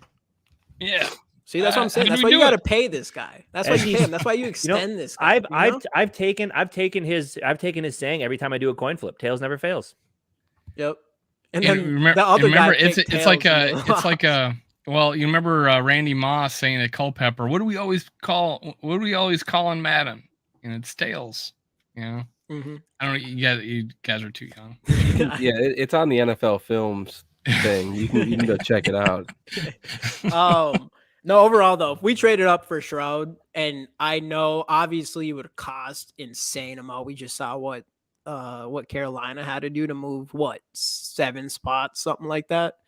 yeah. See, that's what I'm saying. That's why you got to pay this guy. That's why you pay him. That's why you extend this guy. I've taken his saying every time I do a coin flip. Tails never fails. Yep. And then the other guy. It's like well, you remember Randy Moss saying to Culpepper, what do we always call in Madden? And it's Tails. Mm-hmm. I don't know. You guys are too young. Yeah, it's on the NFL Films thing. You can go check it out. No, overall though, if we traded up for Stroud, and I know obviously it would cost insane amount. We just saw what Carolina had to do to move 7 spots, something like that.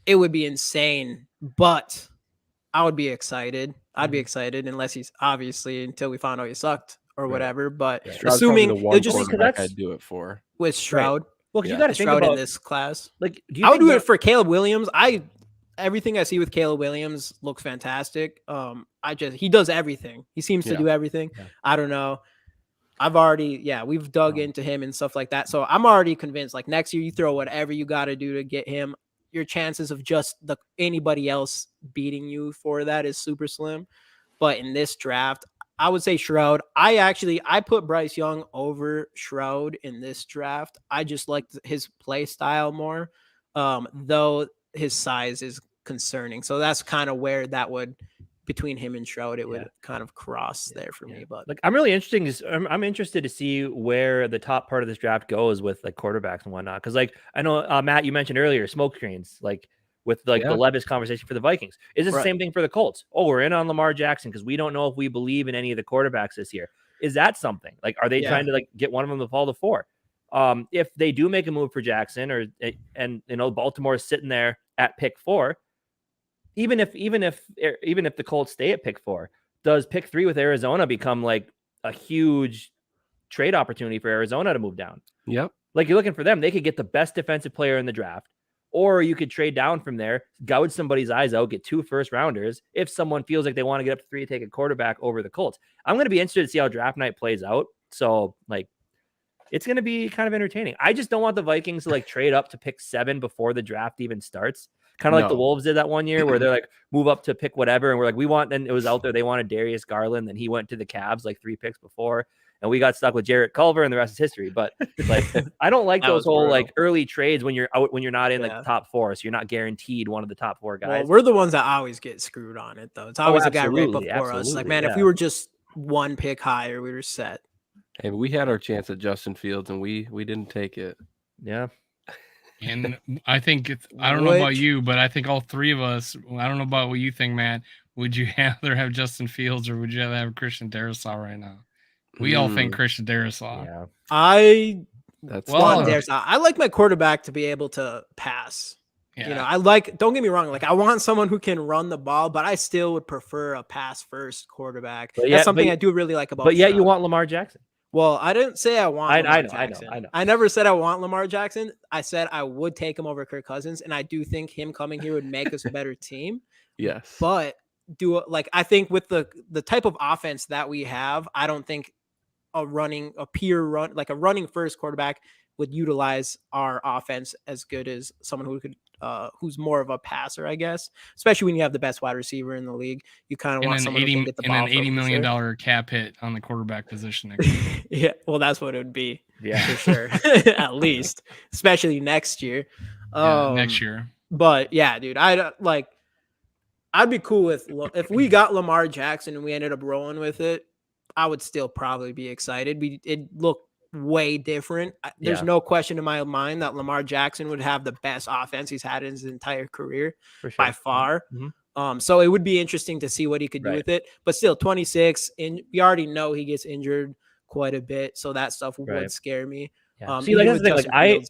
It would be insane, but I would be excited. I'd be excited unless he's obviously until we found out he sucked or whatever. But assuming it just because I'd do it for with Stroud. Right. Well, you got to think Stroud about in this class. Like, I would do it for Caleb Williams. Everything I see with Caleb Williams looks fantastic. He does everything. He seems to do everything. Yeah. I don't know. We've dug into him and stuff like that. So I'm already convinced, like next year you throw whatever you got to do to get him. Your chances of just anybody else beating you for that is super slim. But in this draft, I would say Stroud. I put Bryce Young over Stroud in this draft. I just like his play style more, though his size is concerning. So that's kind of where that would, between him and Stroud, it would kind of cross there for me. But like, I'm interested to see where the top part of this draft goes with like quarterbacks and whatnot. Because like I know Matt, you mentioned earlier smoke screens, like with like the Levis conversation for the Vikings. Is it the same thing for the Colts? Oh, we're in on Lamar Jackson because we don't know if we believe in any of the quarterbacks this year. Is that something? Like, are they trying to like get one of them to fall to 4? If they do make a move for Jackson, and Baltimore's sitting there at pick 4, even if the Colts stay at pick 4, does pick 3 with Arizona become like a huge trade opportunity for Arizona to move down? Yep. Like you're looking for them. They could get the best defensive player in the draft, or you could trade down from there, gouge somebody's eyes out, get 2 first-rounders. If someone feels like they want to get up to 3 to take a quarterback over the Colts. I'm going to be interested to see how draft night plays out. So like, it's going to be kind of entertaining. I just don't want the Vikings to like trade up to pick 7 before the draft even starts. Kind of like the Wolves did that one year where they're like move up to pick whatever. And we're like, we want, and it was out there. They wanted Darius Garland. And he went to the Cavs like 3 picks before. And we got stuck with Jarrett Culver and the rest is history. But like, I don't like those whole like early trades when you're out, when you're not in like the top 4. So you're not guaranteed one of the top 4 guys. Well, we're the ones that always get screwed on it though. It's always a guy right before us. Like, man, if we were just 1 pick higher, we were set. Hey, we had our chance at Justin Fields and we didn't take it. Yeah. And I think I don't know about you, but I think all 3 of us, I don't know about what you think, Matt. Would you rather have Justin Fields or would you rather have Christian Darrisaw right now? We all think Christian Darrisaw. Yeah. I like my quarterback to be able to pass. Yeah. You know, I like, don't get me wrong, like I want someone who can run the ball, but I still would prefer a pass first quarterback. That's something I do really like about. But yet you want Lamar Jackson. Well, I didn't say I want Lamar Jackson. I know. I never said I want Lamar Jackson. I said I would take him over Kirk Cousins, and I do think him coming here would make us a better team. Yes. But I think with the type of offense that we have, I don't think a running first quarterback would utilize our offense as good as someone who could who's more of a passer, I guess, especially when you have the best wide receiver in the league. You kind of want someone who can get the ball. And an $80 million cap hit on the quarterback position. Yeah, well, that's what it would be. Yeah, for sure. At least, especially next year. Next year. But yeah, dude, I'd be cool with if we got Lamar Jackson and we ended up rolling with it. I would still probably be excited. It looked way different. There's no question in my mind that Lamar Jackson would have the best offense he's had in his entire career by far. Mm-hmm. So it would be interesting to see what he could do with it. But still, 26, and we already know he gets injured quite a bit, so that stuff would scare me. Yeah. See, like that's the thing.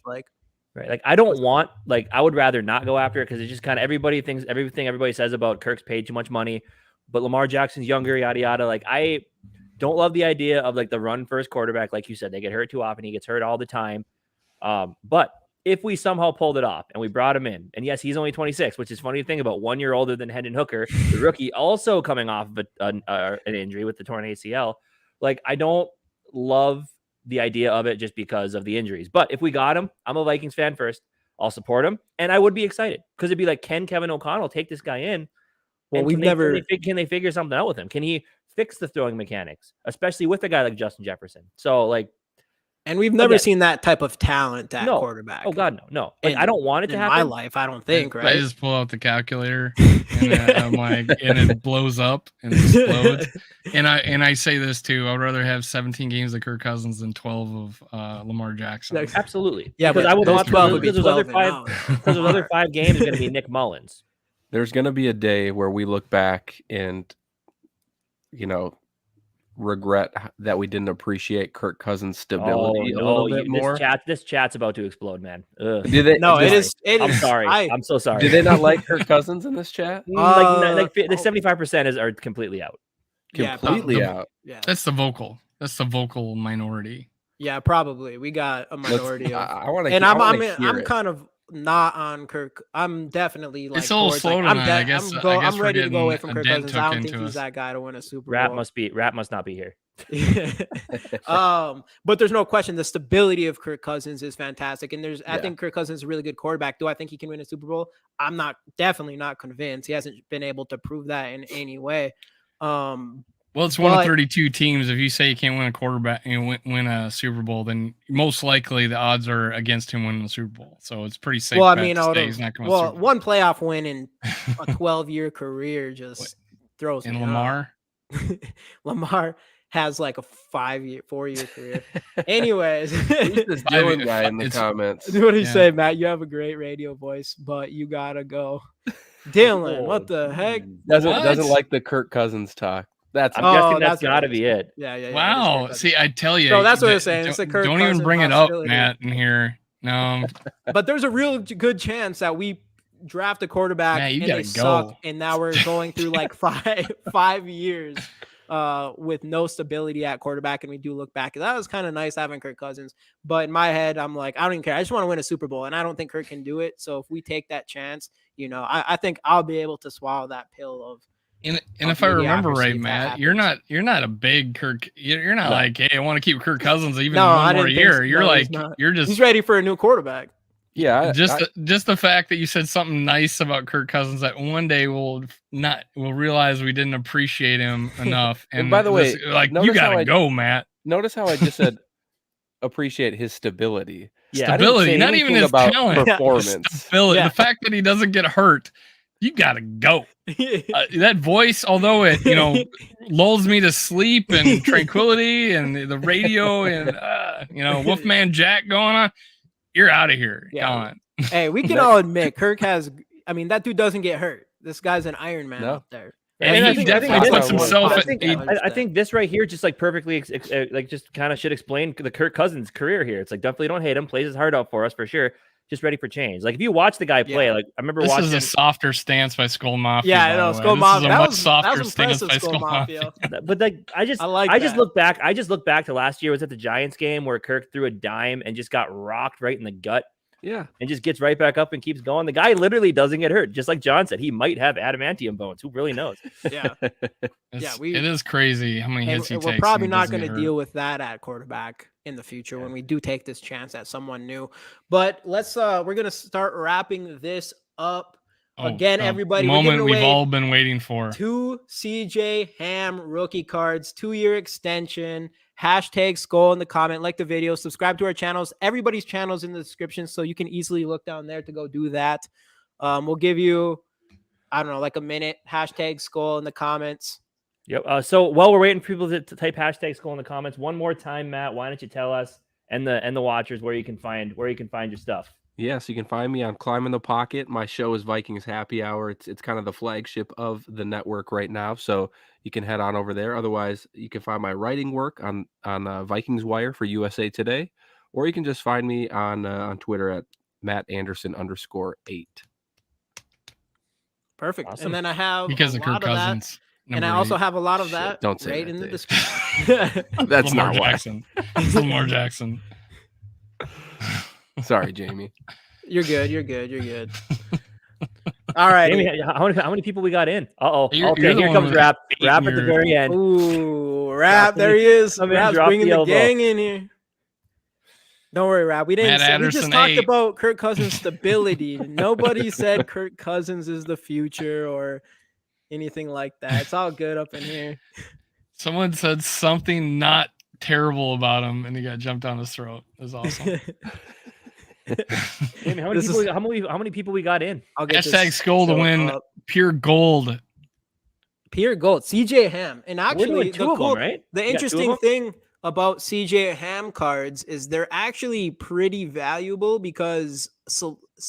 Like I don't want, like I would rather not go after it because it's just kind of everybody thinks everything everybody says about Kirk's paid too much money, but Lamar Jackson's younger, yada yada. Like I don't love the idea of like the run first quarterback. Like you said, they get hurt too often. He gets hurt all the time. But if we somehow pulled it off and we brought him in, and yes, he's only 26, which is funny to think about, 1 year older than Hendon Hooker, the rookie, also coming off of an injury with the torn ACL. Like I don't love the idea of it just because of the injuries. But if we got him, I'm a Vikings fan first. I'll support him, and I would be excited because it'd be like, can Kevin O'Connell take this guy in? Well, can they figure something out with him? Can he fix the throwing mechanics, especially with a guy like Justin Jefferson? So like, and we've never seen that type of talent at quarterback. Oh God, no. Like, I don't want it to happen. In my life, I don't think. Right? I just pull out the calculator, and I'm like, and it blows up and explodes. And I say this too. I'd rather have 17 games of Kirk Cousins than 12 of Lamar Jackson. Absolutely. Yeah, because I would want 12 would be 12 because those other 5 games are going to be Nick Mullins. There's going to be a day where we look back and, you know, regret that we didn't appreciate Kirk Cousins' stability a little bit more. This chat's about to explode, man. Did they? No, it is. I'm sorry. I'm so sorry. Did they not like Kirk Cousins in this chat? Like the 75% are completely out. Completely out. Yeah, that's the vocal minority. Yeah, probably. We got a minority. I want to. And I'm kind of not on Kirk. I'm definitely like, it's a little slow tonight. I guess I'm ready to go away from Kirk Cousins. I don't think he's that guy to win a Super Bowl. Rap must not be here. But there's no question the stability of Kirk Cousins is fantastic, and I think Kirk Cousins is a really good quarterback. Do I think he can win a Super Bowl? I'm definitely not convinced. He hasn't been able to prove that in any way. Well, it's one of 32 teams. If you say you can't win a quarterback, win a Super Bowl, then most likely the odds are against him winning the Super Bowl. So it's pretty safe. Well, I mean, one playoff win in a 12-year career just throws me Lamar. Lamar has like a 4-year career. Anyways, who's this Dylan guy in the comments? What do you say, Matt? You have a great radio voice, but you gotta go. Dylan, what the heck? Doesn't like the Kirk Cousins talk. I'm guessing that's gotta be it. Yeah. Wow. See, I tell you. So that's what I'm saying. It's don't even bring it up, Matt, in here. No. But there's a real good chance that we draft a quarterback and they suck, and now we're going through like five years with no stability at quarterback, and we do look back. That was kind of nice having Kirk Cousins. But in my head, I'm like, I don't even care. I just want to win a Super Bowl, and I don't think Kirk can do it. So if we take that chance, I think I'll be able to swallow that pill of And if I remember right, Matt, you're not a big Kirk. You're not like, hey, I want to keep Kirk Cousins even one more year. You're like, you're just he's ready for a new quarterback. Yeah, just the fact that you said something nice about Kirk Cousins that one day we'll realize we didn't appreciate him enough. And by the way, like you gotta go, Matt. Notice how I just said appreciate his stability. Yeah, stability, not even his talent. Performance. Stability. The fact that he doesn't get hurt. You gotta go. That voice, although it lulls me to sleep and tranquility, and the radio and Wolfman Jack going on, you're out of here. Yeah. Gone. Hey, we can all admit Kirk has. I mean, that dude doesn't get hurt. This guy's an Iron Man out there. And he definitely puts himself. I think this right here just like perfectly just kind of should explain the Kirk Cousins career here. It's like definitely don't hate him. Plays his heart out for us for sure. Just ready for change. Like if you watch the guy play, like I remember watching. This is a softer stance by Skol Mafia. Yeah, I know Skol Mafia. That was softer stance by Skol Mafia. But like I just look back. I just look back to last year was at the Giants game where Kirk threw a dime and just got rocked right in the gut. Yeah, and just gets right back up and keeps going. The guy literally doesn't get hurt. Just like John said, he might have adamantium bones. Who really knows? Yeah, it is crazy how many hits he takes. We're probably not going to deal with that at quarterback in the future when we do take this chance at someone new. But let's we're going to start wrapping this up. Again, everybody, moment we've all been waiting for. 2 CJ Ham rookie cards, 2-year extension. Hashtag Skol in the comment, like the video, subscribe to our channels. Everybody's channels in the description, so you can easily look down there to go do that. We'll give you, I don't know, like a minute. Hashtag Skol in the comments. Yep. So while we're waiting for people to type hashtag Skol in the comments, one more time, Matt, why don't you tell us and the watchers where you can find your stuff? Yes, you can find me on Climb in the Pocket. My show is Vikings Happy Hour. It's kind of the flagship of the network right now, so you can head on over there. Otherwise, you can find my writing work on Vikings Wire for USA Today, or you can just find me on Twitter at @MattAnderson_8. Perfect. Awesome. And then I have because of Kirk Cousins. And I also have a lot of that Don't say right that, in the Dave. description. That's not Jackson. Lamar Jackson. Sorry, Jamie. You're good. All right. Jamie, how many people we got in? Okay, you're here comes Rap. Rap at the very end. Ooh, Rap. There he is. Rap's bringing the gang in here. Don't worry, Rap. We just talked about Kirk Cousins' stability. Nobody said Kirk Cousins is the future or anything like that. It's all good up in here. Someone said something not terrible about him, and he got jumped down his throat. It was awesome. Jamie, how many people we got in? Hashtag Skol to win pure gold. Pure gold. CJ Ham. And actually, the interesting thing about CJ Ham cards is they're actually pretty valuable because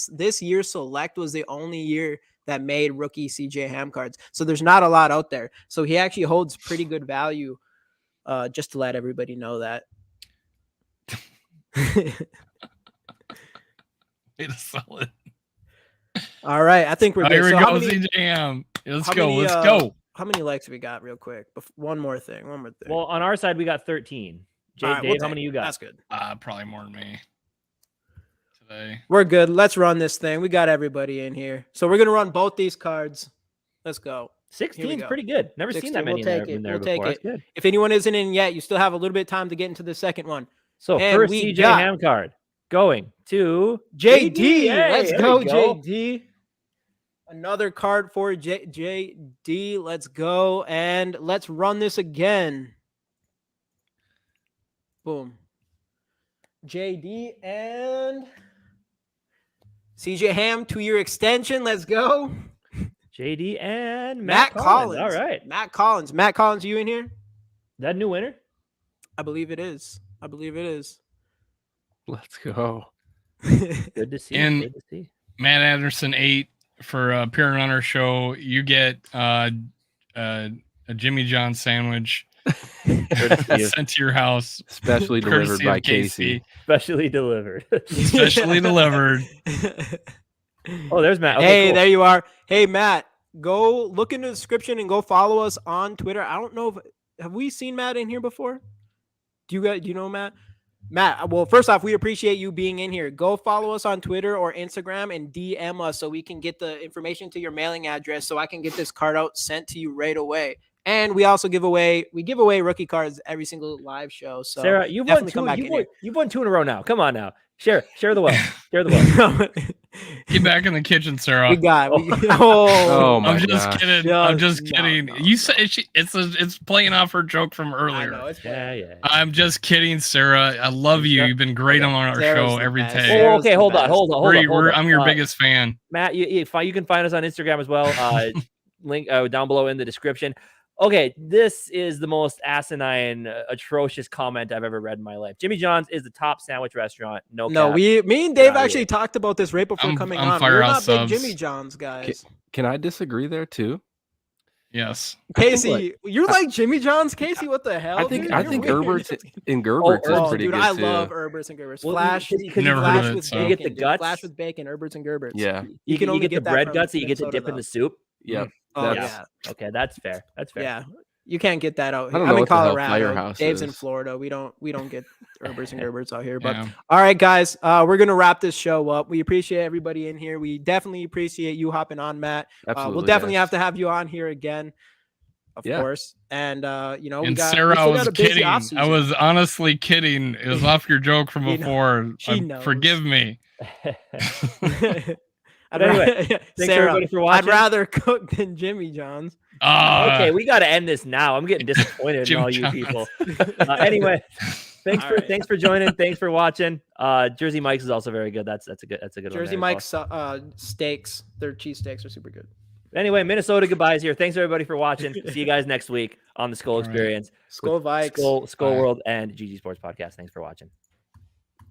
this year Select was the only year that made rookie CJ Ham cards. So there's not a lot out there. So he actually holds pretty good value, just to let everybody know that. Way to sell it. All right, I think we're good. Here we go, CJ Ham. Let's go. How many likes have we got real quick? One more thing. Well, on our side, we got 13. Dave, how many you got? That's good. Probably more than me today. We're good. Let's run this thing. We got everybody in here. So we're going to run both these cards. Let's go. 16 is pretty good. Never seen that many in there before. That's good. If anyone isn't in yet, you still have a little bit of time to get into the second one. So first CJ Ham card going to JD. Let's go, JD. Another card for JD. Let's go. And let's run this again. Boom. JD and CJ Ham, 2-year extension. Let's go. JD and Matt Collins. All right. Matt Collins. Matt Collins, you in here? That new winner? I believe it is. Let's go. Good to see. And good to see. Matt Anderson 8 for appearing on our show. You get a Jimmy John sandwich sent to your house, specially delivered by Casey. Specially delivered. Oh, there's Matt. Okay, hey, cool. There you are. Hey, Matt, go look in the description and go follow us on Twitter. I don't know have we seen Matt in here before? Do you know Matt? Matt, well, first off, we appreciate you being in here. Go follow us on Twitter or Instagram and DM us so we can get the information to your mailing address so I can get this card out sent to you right away. And we also give away rookie cards every single live show. So Sarah, you've won two in a row now. Come on now. Share the wealth. Share the wealth. Get back in the kitchen, Sarah. I'm just kidding. I'm just kidding. You said it's playing off her joke from earlier. I know, yeah. I'm just kidding, Sarah. I love you. You've been great on our show every day. Oh, okay, hold on. I'm your biggest fan. Matt, you can find us on Instagram as well. Link down below in the description. Okay, this is the most asinine, atrocious comment I've ever read in my life. Jimmy John's is the top sandwich restaurant. No, me and Dave actually talked about this right before coming on. We're not big Jimmy John's guys. Can I disagree there too? Yes. Casey, you're like Jimmy John's. Casey, what the hell? I think Herbert's is pretty good. I love Herbert's and Gerbert's. Flash, never heard of it. So. You get the guts. Flash with bacon, Herbert's and Gerbert's. Yeah. You can only get the bread guts that you get to dip in the soup. Yep. Yeah. Okay, that's fair. Yeah. You can't get that out here. I'm in Colorado. Dave's in Florida. We don't get Herbert's and Gerbert's out here. But all right, guys, we're gonna wrap this show up. We appreciate everybody in here. We definitely appreciate you hopping on, Matt. Absolutely, we'll definitely have to have you on here again, of course. And Sarah, I was kidding. I was honestly kidding. It was off your joke from before. She knows. Forgive me. Anyway, thanks everybody for watching. I'd rather cook than Jimmy John's. Okay, we got to end this now. I'm getting disappointed in all you people. Anyway, thanks for joining. Thanks for watching. Jersey Mike's is also very good. That's a good Jersey Mike's steaks. Their cheese steaks are super good. Anyway, Minnesota goodbyes here. Thanks everybody for watching. See you guys next week on the Skol Experience. Skol Vikes. Skol World and GG Sports Podcast. Thanks for watching.